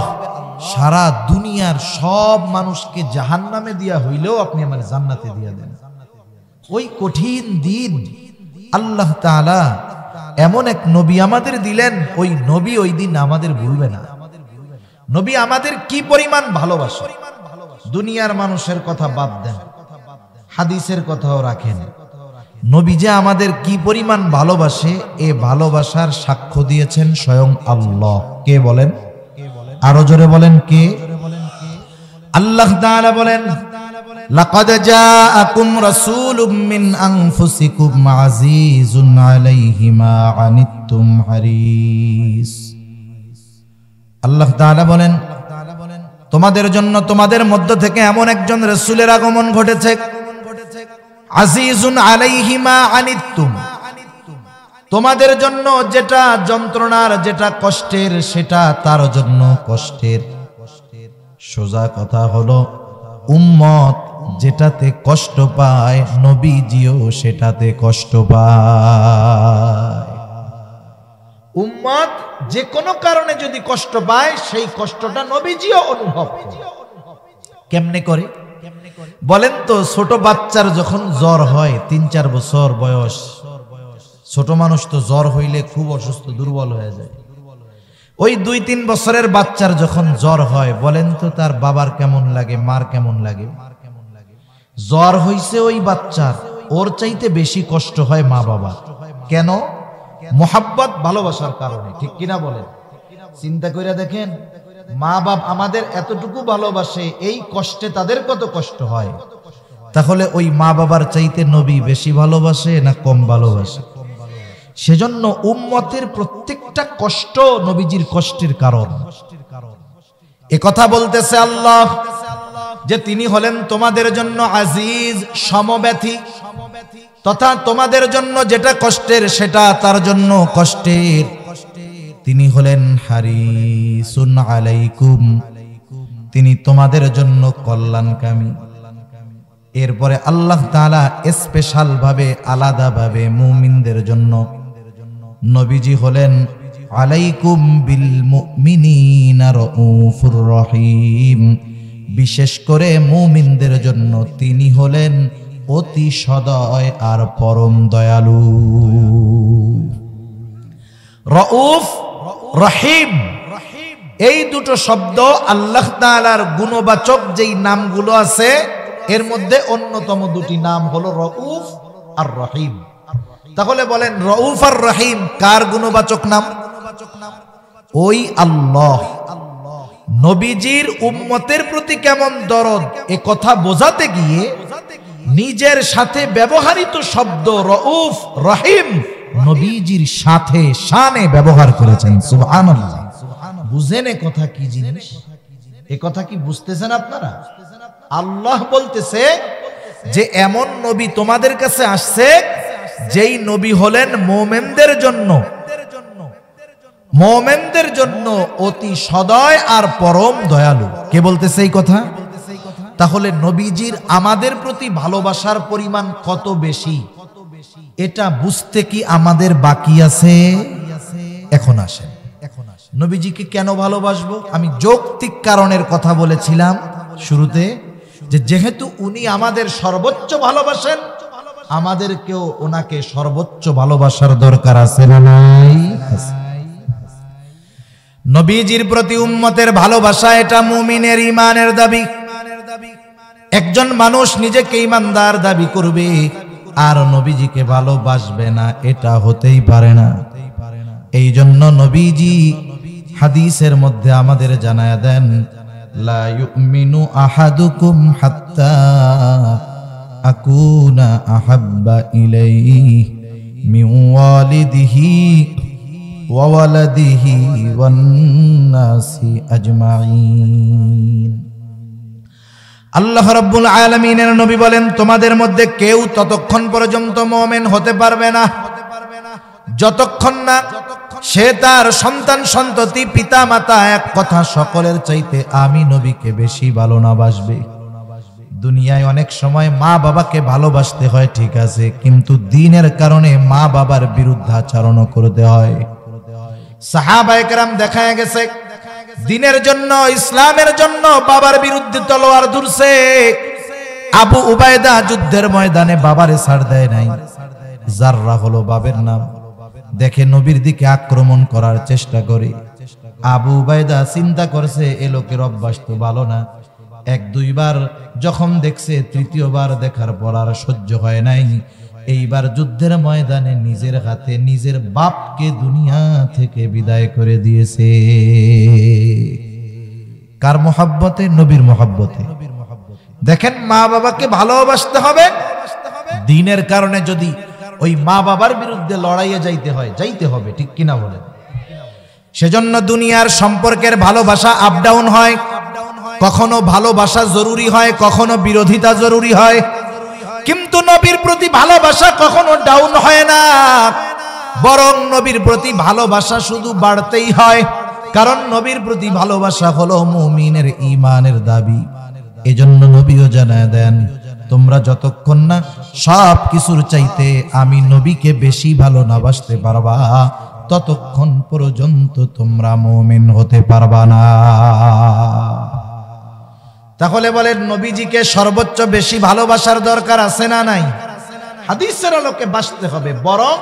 সারা দুনিয়ার সব মানুষকে জাহান্নামে দিয়া হইলেও আপনি আমার জান্নাতে দিয়া দেন। ওই কঠিন দিন আল্লাহ তাআলা এমন এক নবী আমাদের দিলেন, ওই নবী ওই দিন আমাদের ভুলবে না। নবী আমাদের কি পরিমাণ ভালোবাসে। দুনিয়ার মানুষের কথা বাদ দেন, হাদিসের কথাও রাখেন, নবী যে আমাদের কি পরিমাণ ভালোবাসে, এ ভালোবাসার সাক্ষ্য দিয়েছেন স্বয়ং আল্লাহ। কে বলেন? আরো জোরে বলেন, কে? আল্লাহ তাআলা বলেন, লাকাদ জাআকুম রাসূলুম মিন আনফুসিকুম আজিজুন আলাইহি মা আনিতুম হারিস। আল্লাহ তাআলা বলেন, তোমাদের জন্য তোমাদের মধ্য থেকে এমন একজন রাসূলের আগমন ঘটেছে, আজিজুন আলাইহি মা আনিতুম, তোমাদের জন্য যেটা যন্ত্রণার, যেটা কষ্টের, সেটা তার জন্য কষ্টের। সোজা কথা হলো, উম্মত যেটাতে কষ্ট পায়, নবীজিও সেটাতে কষ্ট পায়। উম্মত যে কোনো কারণে যদি কষ্ট পায়, সেই কষ্টটা নবীজিও অনুভব করে। কেমনে করে বলেন তো? ছোট বাচ্চার যখন জ্বর হয়, 3-4 বছর বয়স, ছোট মানুষ তো জ্বর হইলে খুব অসুস্থ, দুর্বল হয়ে যায়। ওই 2-3 বছরের বাচ্চার যখন জ্বর হয়, বলেন তো তার বাবার কেমন লাগে, মার কেমন লাগে? জ্বর হইছে ওই বাচ্চার, ওর চাইতে বেশি কষ্ট হয় মা বাবা। কেন? মোহাব্বত, ভালোবাসার কারণে। ঠিক কিনা বলেন? চিন্তা করে দেখেন, মা বাপ আমাদের এতটুকু ভালোবাসে, এই কষ্টে তাদের কত কষ্ট হয়। তাহলে ওই মা বাবার চাইতে নবী বেশি ভালোবাসে না কম ভালোবাসে? সেজন্য উম্মতের প্রত্যেকটা কষ্ট নবীজির কষ্টের কারণ। এ কথা বলতেছে আল্লাহ যে তিনি হলেন তোমাদের জন্য আজিজ, সমব্যথী, তথা তোমাদের জন্য যেটা কষ্টের সেটা তার জন্য কষ্টের। তিনি হলেন হারিসুন আলাইকুম, তিনি তোমাদের জন্য কল্যাণকামী। এরপরে আল্লাহ তাআলা স্পেশাল ভাবে, আলাদা ভাবে মুমিনদের জন্য নবীজি হলেন আলাইকুম বিল মুমিনিনা রাউফুর রহিম, বিশেষ করে মুমিনদের জন্য তিনি হলেন অতি সদয় আর পরম দয়ালু। রাউফ, রহিম, এই দুটো শব্দ আল্লাহ তাআলার গুণবাচক যেই নামগুলো আছে, এর মধ্যে অন্যতম দুটি নাম হলো রাউফ আর রহিম। তাহলে বলেন, রাউফ আর রহিম কার গুণবাচক নাম? ওই আল্লাহ। নবীজির উম্মতের প্রতি কেমন দরদ এ কথা বোঝাতে গিয়ে নিজের সাথে ব্যবহৃত শব্দ রউফ রহিম নবীজির সাথে শানে ব্যবহার করেছেন। সুবহানাল্লাহ। বুঝেন এ কথা কি জিনিস? এ কথা কি বুঝতেছেন আপনারা? আল্লাহ বলতেছে যে এমন নবী তোমাদের কাছে আসছে যেই নবী হলেন মুমিনদের জন্য অতি সদয় আর পরম দয়ালু। কে বলতেছে এই কথা? তাহলে নবীজির আমাদের প্রতি ভালোবাসার পরিমাণ কত বেশি এটা বুঝতে কি আমাদের বাকি আছে? এখন আসেন, নবীজিকে কেন ভালোবাসবো? আমি যৌক্তিক কারণের কথা বলেছিলাম শুরুতে, যে যেহেতু উনি আমাদের সর্বোচ্চ ভালোবাসেন, আমাদেরকেও ওনাকে সর্বোচ্চ ভালোবাসার দরকার আছে না নাই? নবীজির প্রতি উম্মতের ভালোবাসা এটা মুমিনের ঈমানের দাবি। একজন মানুষ নিজেকে ঈমানদার দাবি করবে আর নবীজিকে ভালোবাসবে না, এটা হতেই পারে না। এই জন্য নবীজি হাদিসের মধ্যে আমাদের জানায়া দেন, লা ইউমিনু আহাদুকুম হাত্তা আকুনা আহাব্বা ইলাইহি মিন ওয়ালিদিহি ওয়া ওয়ালাদিহি ওয়ান নাসি আজমাইন। আল্লাহ রাব্বুল আলামিনের নবী বলেন, তোমাদের মধ্যে কেউ ততক্ষণ পর্যন্ত মুমিন হতে পারবে না যতক্ষণ না সে তার সন্তান সন্ততি পিতা মাতা এক কথা সকলের চাইতে আমি নবীকে বেশি ভালো না বাসবে। দুনিয়ায় অনেক সময় মা বাবাকে ভালোবাসতে হয় ঠিক আছে, কিন্তু দ্বীনের কারণে মা বাবার বিরুদ্ধাচরণ করতে হয়। সাহাবায়ে কেরাম দেখা গেছে দ্বীনের জন্য, ইসলামের জন্য বাবার বিরুদ্ধে তলোয়ার ধরছে। আবু উবাইদা যুদ্ধের ময়দানে বাবারে ছাড় দেয় নাই। জাররা হলো বাবের নাম, দেখে নবীর দিকে আক্রমণ করার চেষ্টা করে। আবু উবাইদা চিন্তা করছে এ লোকের অভ্যাস তো ভালো না। এক দুইবার যখন দেখছে, তৃতীয়বার দেখার পর আর সহ্য হয় নাই। এইবার যুদ্ধের ময়দানে নিজের হাতে নিজের বাপকে দুনিয়া থেকে বিদায় করে দিয়েছে। কার মহব্বতে? নবীর মহব্বতে। দেখেন, মা বাবাকে ভালোবাসতে হবে, দ্বীনের কারণে যদি ওই মা বাবার বিরুদ্ধে লড়াইয়ে যাইতে হবে, ঠিক কিনা বলেন? সেজন্য দুনিয়ার সম্পর্কের ভালোবাসা আপ ডাউন হয়, কখনো ভালোবাসা জরুরি হয়, কখনো বিরোধিতা জরুরি হয়। কিন্তু নবীর প্রতি ভালোবাসা কখনো ডাউন হয় না, বরং নবীর প্রতি ভালোবাসা শুধু বাড়তেই হয়। কারণ নবীর প্রতি ভালোবাসা হলো মুমিনের ঈমানের দাবি। এজন্য নবীও জানায় দেন, তোমরা যতক্ষণ না সব কিছুর চাইতে আমি নবীকে বেশি ভালো না বাসতে পারবা, ততক্ষণ পর্যন্ত তোমরা মুমিন হতে পারবা না। তাহলে বলেন, নবীজিকে সর্বোচ্চ বেশি ভালোবাসার দরকার আছে না নাই? হাদিসের আলোকে বাসতে হবে, বরং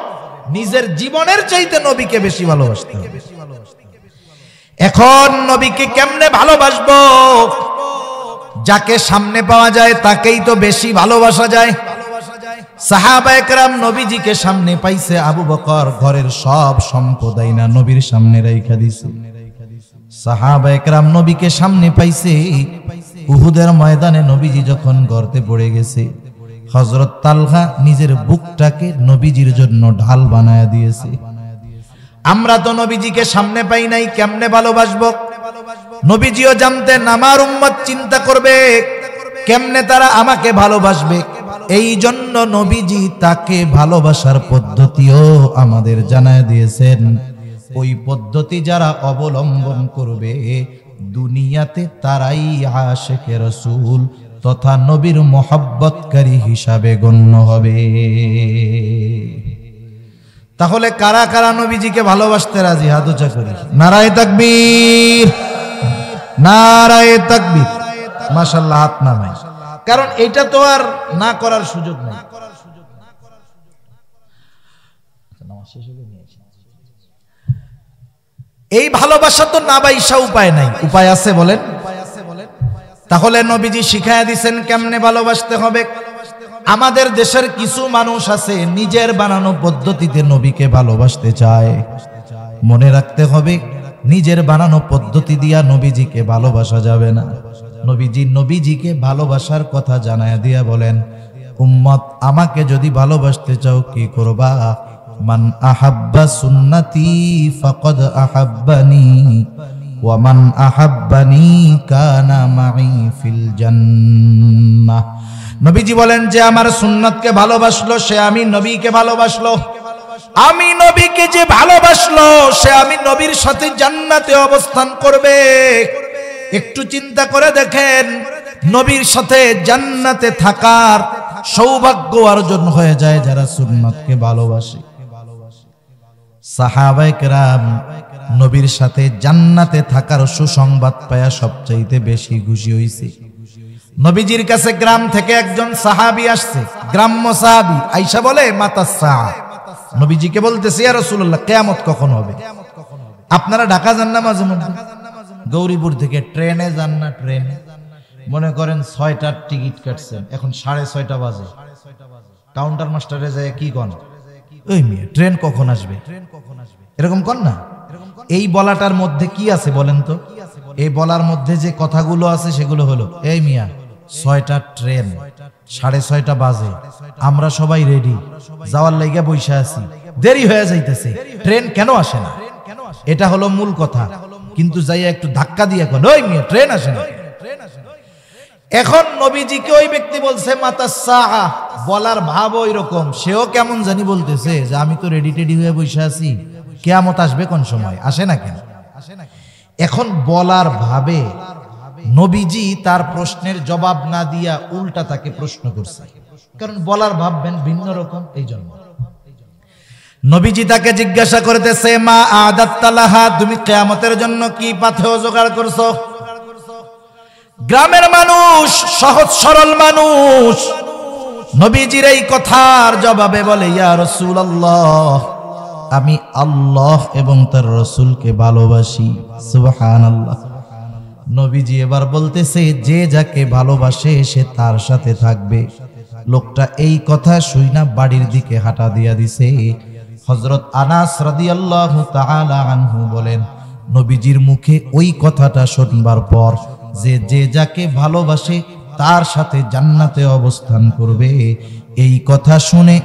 নিজের জীবনের চাইতে নবীকে বেশি ভালোবাসতে হবে। এখন নবীকে কেমনে ভালোবাসবো? যাকে সামনে পাওয়া যায় তাকেই তো বেশি ভালোবাসা যায়। সাহাবায়ে কেরাম নবীজিকে সামনে পাইছে, আবু বকর ঘরের সব সম্পদ আইনা নবীর সামনে রাইখা দিছে। সাহাবায়ে কেরাম নবীকে সামনে পাইছে। উহুদের ময়দানে নবীজি যখন গর্তে পড়ে গেছে, হযরত তালহা নিজের বুকটাকে নবীজির জন্য ঢাল বানায়া দিয়েছে। আমরা তো নবীজিকে সামনে পাই নাই, কেমনে ভালোবাসবো? নবীজিও জানতেন আমার উম্মত চিন্তা করবে কেমনে তারা আমাকে ভালোবাসবে। এই জন্য নবীজি তাকে ভালোবাসার পদ্ধতিও আমাদের জানায় দিয়েছেন। ওই পদ্ধতি যারা অবলম্বন করবে, দুনিয়াতে তারাই আশিকে রাসূল তথা নবীর মহব্বতকারী হিসাবে গণ্য হবে। তাহলে কারা কারা নবীজিকে ভালোবাসতে রাজি? হাত উঁচা করি। নারায়ে তাকবীর, নারায়ে তাকবীর। মাশাআল্লাহ, হাত নামাই, কারণ এটা তো আর না করার সুযোগ নেই। এই ভালোবাসা তো না বাইসা উপায় নাই। উপায় আছে বলেন? তাহলে নবীজি শিখায়া দিয়েছেন কেমনে ভালোবাসতে হবে। আমাদের দেশের কিছু মানুষ আছে নিজের বানানো পদ্ধতিতে নবীকে ভালোবাসতে চায়। মনে রাখতে হবে, নিজের বানানো পদ্ধতি দিয়া নবীজিকে ভালোবাসা যাবে না। নবীজিকে ভালোবাসার কথা জানায়া দিয়া বলেন, উম্মত আমাকে যদি ভালোবাসতে চাও কি করবা? মান আহাব্বা সুন্নতি ফাকাদ আহাব্বানি ওয়া মান আহাব্বানি কানা মাই ফিল জান্নাহ। নবীজি বলেন যে আমার সুন্নতকে ভালোবাসলো সে আমি নবীকে ভালোবাসলো, আমি নবীকে যে ভালোবাসলো সে আমি নবীর সাথে জান্নাতে অবস্থান করবে। একটু চিন্তা করে দেখেন, নবীর সাথে জান্নাতে থাকার সৌভাগ্য অর্জন হয়ে যায় যারা সুন্নতকে ভালোবাসে। সাহাবায়ে কেরাম নবীর সাথে জান্নাতে থাকার সুসংবাদ পায়া সবচাইতে বেশি খুশি হইছে। নবীজির কাছে গ্রাম থেকে একজন সাহাবী আসছে, গ্রাম্য সাহাবী আয়েশা বলে মাতাসা, নবীজিকে বলতেছে ইয়া রাসূলুল্লাহ কিয়ামত কখন হবে? আপনারা ঢাকা যান না মাঝে মধ্যে, গৌরীপুর থেকে ট্রেনে যান না? ট্রেনে মনে করেন 6টার টিকিট কাটছেন, এখন 6:30 বাজে, কাউন্টার মাস্টারে যায় কি কোন, ওই মিয়া ট্রেন কখন আসবে, এরকম কোন না? এই বলাটার মধ্যে কি আছে বলেন তো? এই বলার মধ্যে যে কথাগুলো আছে সেগুলো হলো, এই মিয়া 6টার ট্রেন, 6:30 বাজে, আমরা সবাই রেডি, যাওয়ার লাইগা বইসা আছি, দেরি হয়ে যাইতেছে, ট্রেন কেন আসে না? এটা হলো মূল কথা। কিন্তু যাইয়া একটু ধাক্কা দিয়ে কোন, ওই মিয়া ট্রেন আসে না। এখন নবীজিকে ওই ব্যক্তি বলছে মাতাসা, বলার ভাব ওই রকম, সেও কেমন জানি বলতেছে যে আমি তো রেডি টেডি হয়ে বসে আছি, কিয়ামত আসবে কোন সময়, আসে না কেন? এখন বলার ভাবে নবীজি তার প্রশ্নের জবাব না দিয়া উল্টা তাকে প্রশ্ন করছে, কারণ বলার ভাব ভিন্ন রকম। এই জন্য নবীজি তাকে জিজ্ঞাসা করতেছে, মা আদাত্তালাহা, তুমি কিয়ামতের জন্য কি পাথেয় জোগাড় করছো? গ্রামের মানুষ, সহজ সরল মানুষ নবীজির এই কথার জবাবে বলে, ইয়া রাসূলুল্লাহ, আমি আল্লাহ এবং তার রাসূলকে ভালোবাসি। সুবহানাল্লাহ। নবীজি এবার বলতেছে, যে যাকে ভালোবাসে সে তার সাথে থাকবে। লোকটা এই কথা শুইনা বাড়ির দিকে হাঁটা দিয়া দিছে। হযরত আনাস রাদিয়াল্লাহু তাআলা আনহু বলেন, নবীজির মুখে ওই কথাটা শুনবার পর যে যাকে ভালোবাসে তার সাথে জান্নাতে অবস্থান করবে, এই কথা শুনে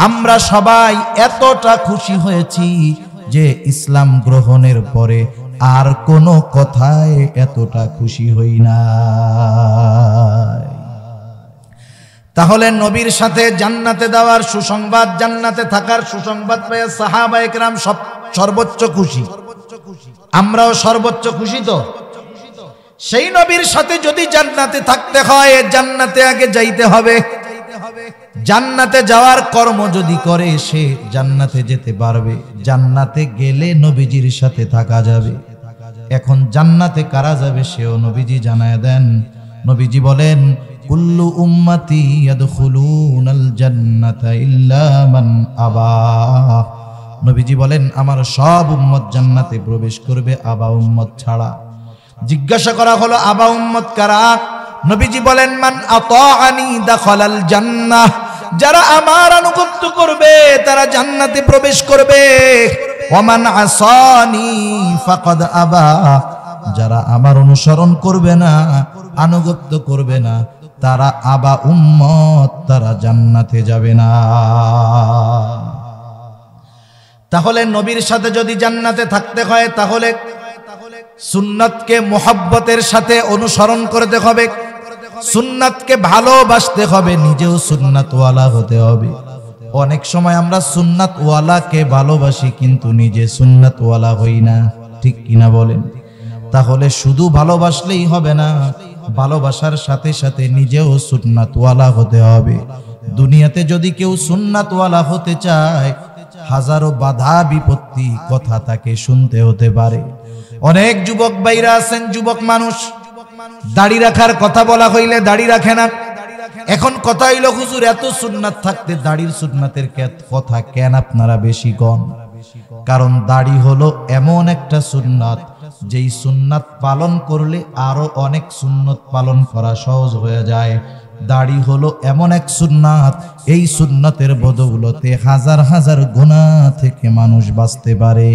আমরা সবাই এতটা খুশি হয়েছি যে ইসলাম গ্রহণের পরে আর কোনো কথায় এতটা খুশি হই না। তাহলে নবীর সাথে জান্নাতে দেওয়ার সুসংবাদ, জান্নাতে থাকার সুসংবাদ পেয়ে সাহাবায়ে কেরাম সর্বোচ্চ খুশি, আমরাও সর্বোচ্চ খুশি। তো সেই নবীর সাথে যদি জান্নাতে থাকতে হয়, জান্নাতে আগে যাইতে হবে। জান্নাতে যাওয়ার কর্ম যদি করে সে জান্নাতে যেতে পারবে, জান্নাতে গেলে নবীজির সাথে থাকা যাবে। এখন জান্নাতে কারা যাবে সেও নবীজি জানায় দেন। নবীজি বলেন, কুল্লু উম্মতি ইয়াদখুলুনাল জান্নাতা ইল্লা মান আবা। নবীজি বলেন, আমার সব উম্মত জান্নাতে প্রবেশ করবে, আবা উম্মত ছাড়া। জিজ্ঞাসা করা হলো, আবা উম্মত কারা? নবীজি বলেন, মান আতাআনি দাখালাল জান্নাহ, যারা আমার আনুগত্য করবে তারা জান্নাতে প্রবেশ করবে। ওয়া মান আসানি ফাকাদ আবা, যারা আমার অনুসরণ করবে না, আনুগত্য করবে না, তারা আবা উম্মত, তারা জান্নাতে যাবে না। তাহলে নবীর সাথে যদি জান্নাতে থাকতে হয় তাহলে সুন্নাতকে মোহাব্বতের সাথে অনুসরণ করতে হবে, সুন্নাতকে ভালোবাসতে হবে, নিজেও সুন্নাতওয়ালা হতে হবে। অনেক সময় আমরা সুন্নাতওয়ালাকে ভালোবাসি কিন্তু নিজে সুন্নাতওয়ালা হই না, ঠিক কিনা বলেন? তাহলে শুধু ভালোবাসলেই হবে না, ভালোবাসার সাথে সাথে নিজেও সুন্নাতওয়ালা হতে হবে। দুনিয়াতে যদি কেউ সুন্নাতওয়ালা হতে চায়, হাজারো বাধা বিপত্তি কথা তাকে শুনতে হতে পারে। অনেক যুবক ভাইরা আছেন, যুবক মানুষ, দাড়ি রাখার কথা বলা হইলে দাড়ি রাখে না। এখন কথা হইল, হুজুর এত সুন্নাত থাকতে দাড়ির সুন্নাতের কথা কেন আপনারা বেশি কন? কারণ দাড়ি হলো এমন একটা সুন্নাত, যেই সুন্নাত পালন করলে আরো অনেক সুন্নত পালন করা সহজ হয়ে যায়। দাড়ি হলো এমন এক সুন্নাত, এই সুন্নাতের বদৌলতে হাজার হাজার গুনাহ থেকে মানুষ বাঁচতে পারে।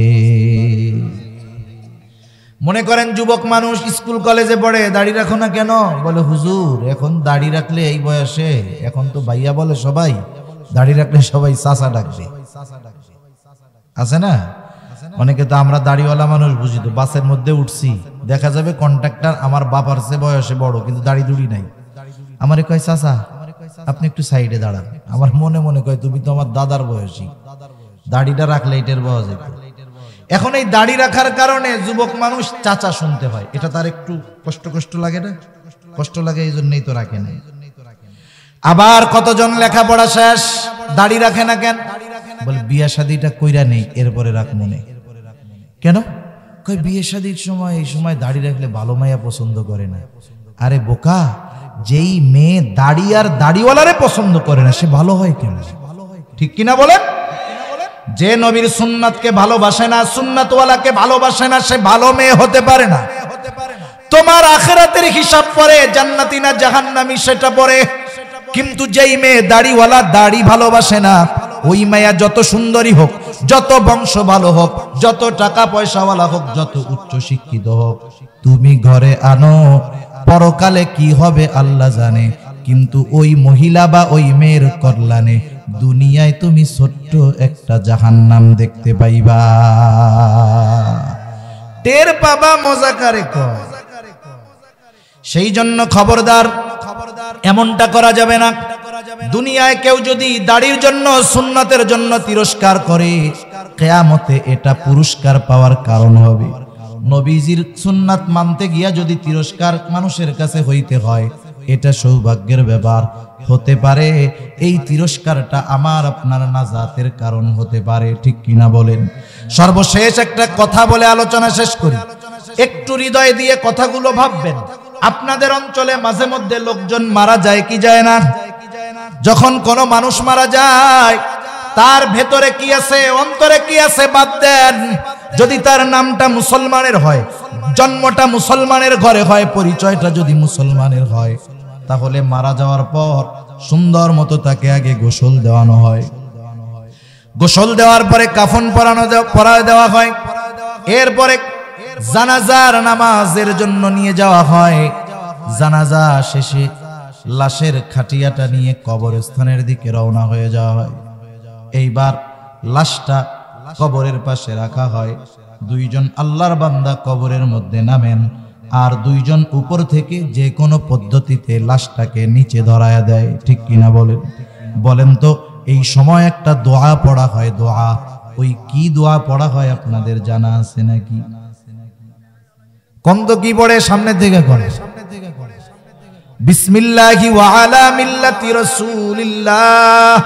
মনে করেন যুবক মানুষ স্কুল কলেজে পড়ে, দাড়ি রাখো না কেন? বলে হুজুর এখন দাড়ি রাখলে এই বয়সে, এখন তো ভাইয়া বলে সবাই, দাড়ি রাখলে সবাই চাচা ডাকবে। আছে না? অনেকে তো আমরা দাড়িওয়ালা মানুষ বুঝি তো, বাসের মধ্যে উঠছি, দেখা যাবে কন্ট্রাক্টর আমার বাবার চেয়ে বয়সে বড়, কিন্তু দাড়ি দুড়ি নাই। আমারে কয় চাচা আপনি একটু সাইডে দাঁড়ান। আমার মনে মনে কয় তুমি তো আমার দাদার বয়সী, দাড়িটা রাখলে এটার বয়স। এখন এই দাড়ি রাখার কারণে যুবক মানুষ চাচা শুনতে হয়, এটা তার একটু কষ্ট লাগে না? কষ্ট লাগে, এই জন্যই তো রাখে না। আবার কতজন লেখাপড়া শেষ, দাড়ি রাখে না কেন? বলে বিয়ে শাদীটা কইরা নেই এরপরে রাখ মনে। কেন? কই বিয়ে শাদীর সময় এই সময় দাড়ি রাখলে ভালো মাইয়া পছন্দ করে না। আরে বোকা, যেই মেয়ে দাড়ি আর দাড়িওয়ালারে পছন্দ করে না সে ভালো হয় কেন? ঠিক কিনা বলেন? যে নবীর সুন্নাতকে ভালোবাসে না, সুন্নাতওয়ালাকে ভালোবাসে না, সে ভালো মেয়ে হতে পারে না। তোমার আখিরাতের হিসাব পরে জান্নাতি না জাহান্নামী সেটা পরে, কিন্তু যেই মেয়ে দাড়িওয়ালা দাড়ি ভালোবাসে না, ওই মেয়া যত সুন্দরী হোক, যত বংশ ভালো হোক, যত টাকা পয়সাওয়ালা হোক, যত উচ্চ শিক্ষিত হোক, তুমি ঘরে আনো, পরকালে কি হবে আল্লাহ জানে, কিন্তু ওই মহিলা বা ওই মেয়ের কল্যাণে দুনিয়ায় তুমি ছোট্ট একটা জাহান্নাম দেখতে পাইবা। টের পাবা, মজা কারে কয়। সেই জন্য খবরদার, এমনটা করা যাবে না। দুনিয়ায় কেউ যদি দাড়ির জন্য, সুন্নতের জন্য তিরস্কার করে, কিয়ামতে এটা পুরস্কার পাওয়ার কারণ হবে। নবীজির সুন্নাত মানতে গিয়া যদি তিরস্কার মানুষের কাছে হইতে হয়, এটা সৌভাগ্যের ব্যাপার হতে পারে। এই তিরস্কারটা আমার আপনার নাজাতের কারণ হতে পারে। ঠিক কিনা বলেন? সর্বশেষ একটা কথা বলে আলোচনা শেষ করি। একটু হৃদয় দিয়ে কথাগুলো ভাববেন। আপনাদের অঞ্চলে মাঝে মধ্যে লোকজন মারা যায় কি যায় না? যখন কোনো মানুষ মারা যায়, তার ভেতরে কি আছে, অন্তরে কি আছে বাদ দেন। যদি তার নামটা মুসলমানের হয়, জন্মটা মুসলমানের ঘরে হয়, পরিচয়টা যদি মুসলমানের হয়, তাহলে মারা যাওয়ার পর সুন্দর মতো তাকে আগে গোসল দেওয়ানো হয়। গোসল দেওয়ার পরে কাফন পরায় দেওয়া হয়। এরপরে জানাজার নামাজের জন্য নিয়ে যাওয়া হয়। জানাজা শেষে লাশের খাটিয়াটা নিয়ে কবরস্থানের দিকে রওনা হয়ে যাওয়া হয়। এইবার লাশটা কবরের পাশে রাখা হয়। দুইজন আল্লাহর বান্দা কবরের মধ্যে নামেন, আর দুইজন উপর থেকে যে কোনো পদ্ধতিতে লাশটাকে নিচে ধরায়া দেয়। ঠিক কিনা বলেন? বলেন তো এই সময় একটা দোয়া পড়া হয়। দোয়া, ওই কি দোয়া পড়া হয় আপনাদের জানা আছে নাকি? কোন তো কি পড়ে? সামনের দিকে করে বিসমিল্লাহি ওয়া আলা মিল্লাতি রাসূলিল্লাহ।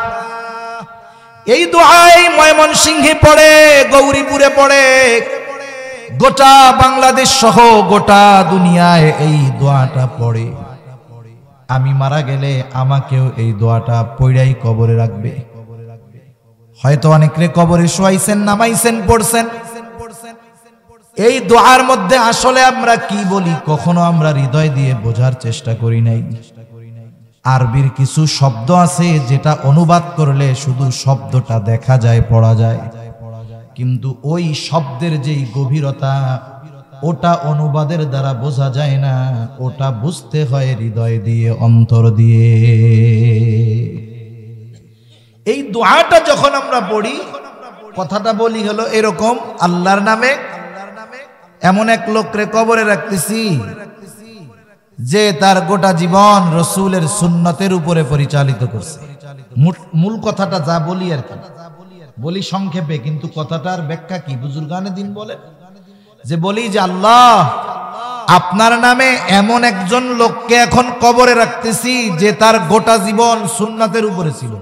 এই দোয়াই ময়মনসিংহে পড়ে, গৌরীপুরে পড়ে, গোটা বাংলাদেশ সহ গোটা দুনিয়ায় এই দোয়াটা পড়ে। আমি মারা গেলে আমাকেও এই দোয়াটা পড়াই কবরে রাখবে। হয়তো অনেকে কবরে শোয়াইছেন, নামাইছেন, পড়ছেন। এই দোয়ার মধ্যে আসলে আমরা কি বলি কখনো আমরা হৃদয় দিয়ে বোঝার চেষ্টা করি নাই। আরবির কিছু শব্দ আছে যেটা অনুবাদ করলে শুধু শব্দটা দেখা যায়, পড়া যায়, কিন্তু ওই শব্দের যেই গভীরতা, ওটা অনুবাদের দ্বারা বোঝা যায় না। ওটা বুঝতে হয় হৃদয় দিয়ে, অন্তর দিয়ে। এই দোয়াটা যখন আমরা পড়ি, কথাটা বলি হলো এরকম, আল্লাহর নামে এমন এক লোকরে কবরে রাখতেছি যে তার গোটা জীবন রসুলের সুন্নতের উপরে পরিচালিত করছে। মূল কথাটা যা বলি আর কি, বলি সংক্ষেপে, কিন্তু কথাটার ব্যাখ্যা কি বুজুর্গানে দিন বলে যে বলি যে আল্লাহ আপনার নামে এমন একজন লোককে এখন কবরে রাখতেছি যে তার গোটা জীবন সুন্নতের উপরে ছিল।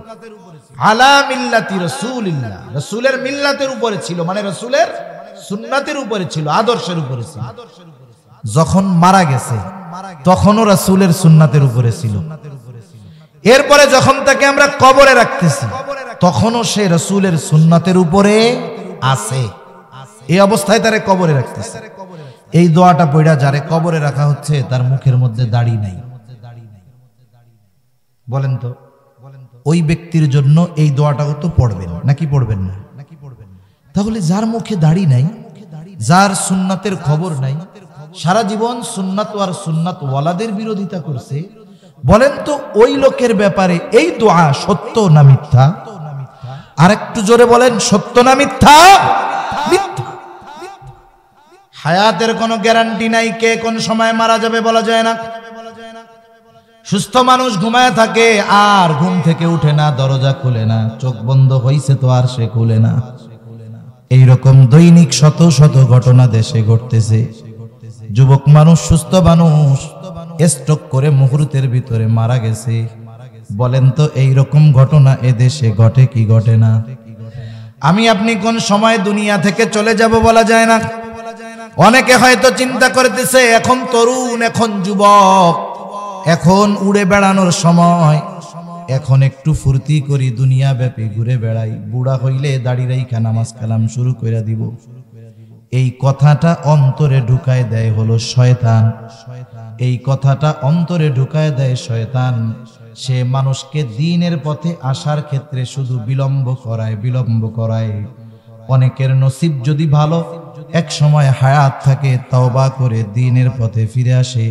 আলা মিল্লাতি রাসূলিল্লাহ, রাসূলের মিল্লাতের উপরে ছিল, মানে রাসূলের সুন্নতের উপরে ছিল, আদর্শের উপরে ছিল। যখন মারা গেছে তখনও রাসূলের সুন্নতের উপরে ছিল। এরপরে যখন তাকে আমরা কবরে রাখতেছি তখনও সে রাসূলের সুন্নতের উপরে আছে। এই অবস্থায় তারে কবরে রাখতেছে। এই দোয়াটা পড়া যারে কবরে রাখা হচ্ছে তার মুখের মধ্যে দাড়ি নাই। বলেন তো ওই ব্যক্তির জন্য এই দোয়াটাও তো পড়বেন নাকি পড়বেন না? তাহলে যার মুখে দাড়ি নাই যার সুন্নাতের খবর নাই, সারা জীবন সুন্নাত আর সুন্নাত ওয়ালাদের বিরোধিতা করছে, বলেন তো ওই লোকের ব্যাপারে এই দোয়া সত্য না মিথ্যা? আর একটু জোরে বলেন, সত্য না মিথ্যা? মিথ্যা। হায়াতের কোনো গ্যারান্টি নাই, কে কোন সময় মারা যাবে বলা যায় না। সুস্থ মানুষ ঘুমায় থাকে আর ঘুম থেকে উঠে না, দরজা খুলে না, চোখ বন্ধ হইছে তো আর সে খুলে না। এইরকম দৈনিক শত শত ঘটনা দেশে ঘটতেছে। যুবক মানুষ, সুস্থ মানুষ স্ট্রোক করে মুহূর্তের ভিতরে মারা গেছে। বলেন তো এইরকম ঘটনা এদেশে ঘটে কি ঘটে না? আমি আপনি কোন সময় দুনিয়া থেকে চলে যাব বলা যায় না। অনেকে হয়তো চিন্তা করতেছে এখন তরুণ, এখন যুবক, এখন উড়ে বেড়ানোর সময়, এখন একটু ফুর্তি করি, দুনিয়া ব্যাপী ঘুরে বেড়াই, বুড়া হইলে দাড়ি রাইখা নামাজ কালাম শুরু করে দিব। এই কথাটা অন্তরে ঢুকায় দেয় হলো শয়তান। এই কথাটা অন্তরে ঢুকায় দেয় শয়তান। সে মানুষকে দ্বীনের পথে আসার ক্ষেত্রে শুধু বিলম্ব করায়। অনেকের নসিব যদি ভালো, এক সময় হায়াত থাকে, তওবা করে দ্বীনের পথে ফিরে আসে।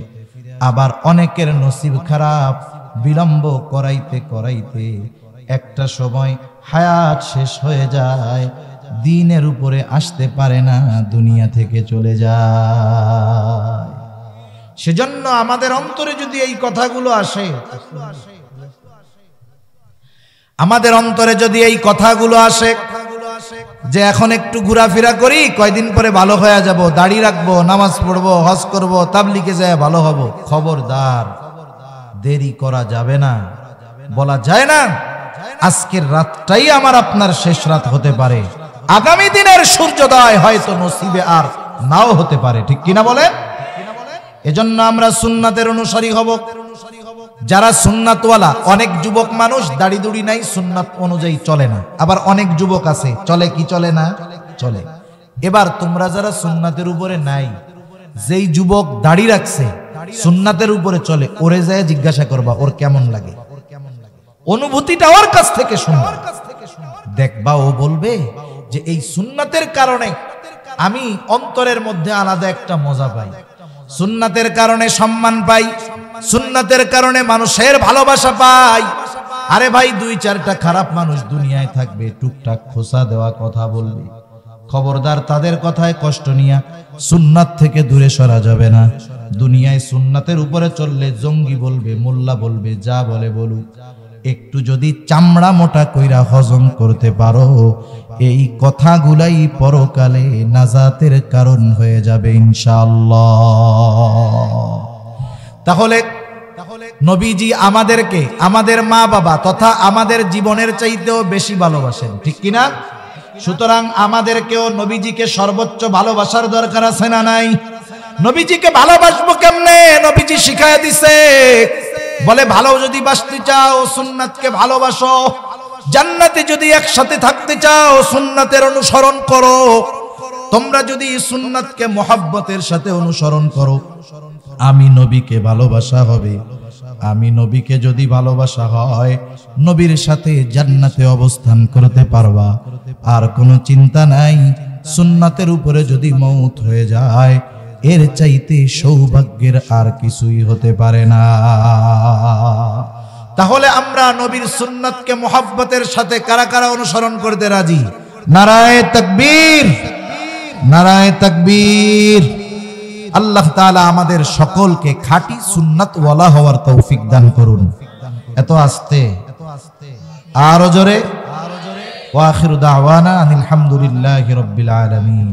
আবার অনেকের নসিব খারাপ, বিলম্ব করাইতে একটা সময় হায়াত শেষ হয়ে যায়, দ্বীনের উপরে আসতে পারে না, দুনিয়া থেকে চলে যায়। সেজন্য আমাদের অন্তরে যদি এই কথাগুলো আসে, আমাদের অন্তরে যদি এই কথাগুলো আসে যে এখন একটু ঘোরাফেরা করি, কয়দিন পরে ভালো হয়ে যাব, দাড়ি রাখবো, নামাজ পড়বো, হজ করব, তাবলিগে যায় ভালো হব, খবরদার, দেরি করা যাবে না। বলা যায় না আজকের রাতটাই আমার আপনার শেষ রাত হতে পারে, আগামী দিনের সূর্যোদয় হয়তো নসিবে আর নাও হতে পারে, ঠিক কিনা বলেন? এজন্য আমরা সুন্নাতের অনুসারী হব। যারা সুন্নাতওয়ালা, অনেক যুবক মানুষ দাড়ি দুড়ি নাই, সুন্নাত অনুযায়ী চলে না। আবার অনেক যুবক আছে চলে কি চলে না? চলে। এবার তোমরা যারা সুন্নাতের উপরে নাই, যেই যুবক দাড়ি রাখছে, সুন্নাতের উপরে চলে, ওরে যায় জিজ্ঞাসা করবা ওর কেমন লাগে, অনুভূতিটা ওর কাছ থেকে শুনবা, দেখবা ও বলবে যে এই সুন্নাতের কারণে আমি অন্তরের মধ্যে আলাদা একটা মজা পাই, সুন্নাতের কারণে সম্মান পাই, সুন্নাতের কারণে মানুষের ভালোবাসা পাই। আরে ভাই, দুই চারটা খারাপ মানুষ দুনিয়ায় থাকবে, টুকটাক খোসা দেওয়া কথা বলবে, খবরদার তাদের কথায় কষ্ট নিয়া সুন্নাত থেকে দূরে সরা যাবে না। দুনিয়ায় সুন্নাতের উপরে চললে জঙ্গি বলবে, মোল্লা বলবে, যা বলে বলুক, একটু যদি চামড়া মোটা কইরা হজম করতে পারো, এই কথাগুলাই পরকালে নাজাতের কারণ হয়ে যাবে ইনশাআল্লাহ। তাহলে নবীজি আমাদেরকে আমাদের মা বাবা তথা আমাদের জীবনের চাইতেও বেশি ভালোবাসেন, ঠিক কিনা? সুতরাং আমাদেরকেও নবীজিকে সর্বোচ্চ ভালোবাসার দরকার আছে না নাই? নবীজিকে ভালোবাসবো কেমনে? নবীজি শিখায় দিছে, বলে ভালো যদি বাসতে চাও সুন্নাতকে ভালোবাসো, জান্নাতে যদি একসাথে থাকতে চাও সুন্নাতের অনুসরণ করো। তোমরা যদি সুন্নাতকে মোহাব্বতের সাথে অনুসরণ করো, আমি নবীকে ভালোবাসা হবে। আমি নবীকে যদি ভালোবাসা হয়, নবীর সাথে জান্নাতে অবস্থান করতে পারবা, আর কোনো চিন্তা নাই। সুন্নাতের উপরে যদি মওত হয়ে যায়, এর চাইতে সৌভাগ্যের আর কিছুই হতে পারে না। তাহলে আমরা নবীর সুন্নাতকে মোহাব্বতের সাথে কারা কারা অনুসরণ করতে রাজি? নারায়ে তাকবীর, নারায়ে তাকবীর। আল্লাহ তাআলা আমাদের সকলকে খাঁটি সুন্নাতওয়ালা হওয়ার তৌফিক দান করুন। এত আস্তে, আরো জোরে। ওয়া আখিরু দাওয়ানা আনিল হামদুলিল্লাহি রাব্বিল আলামিন।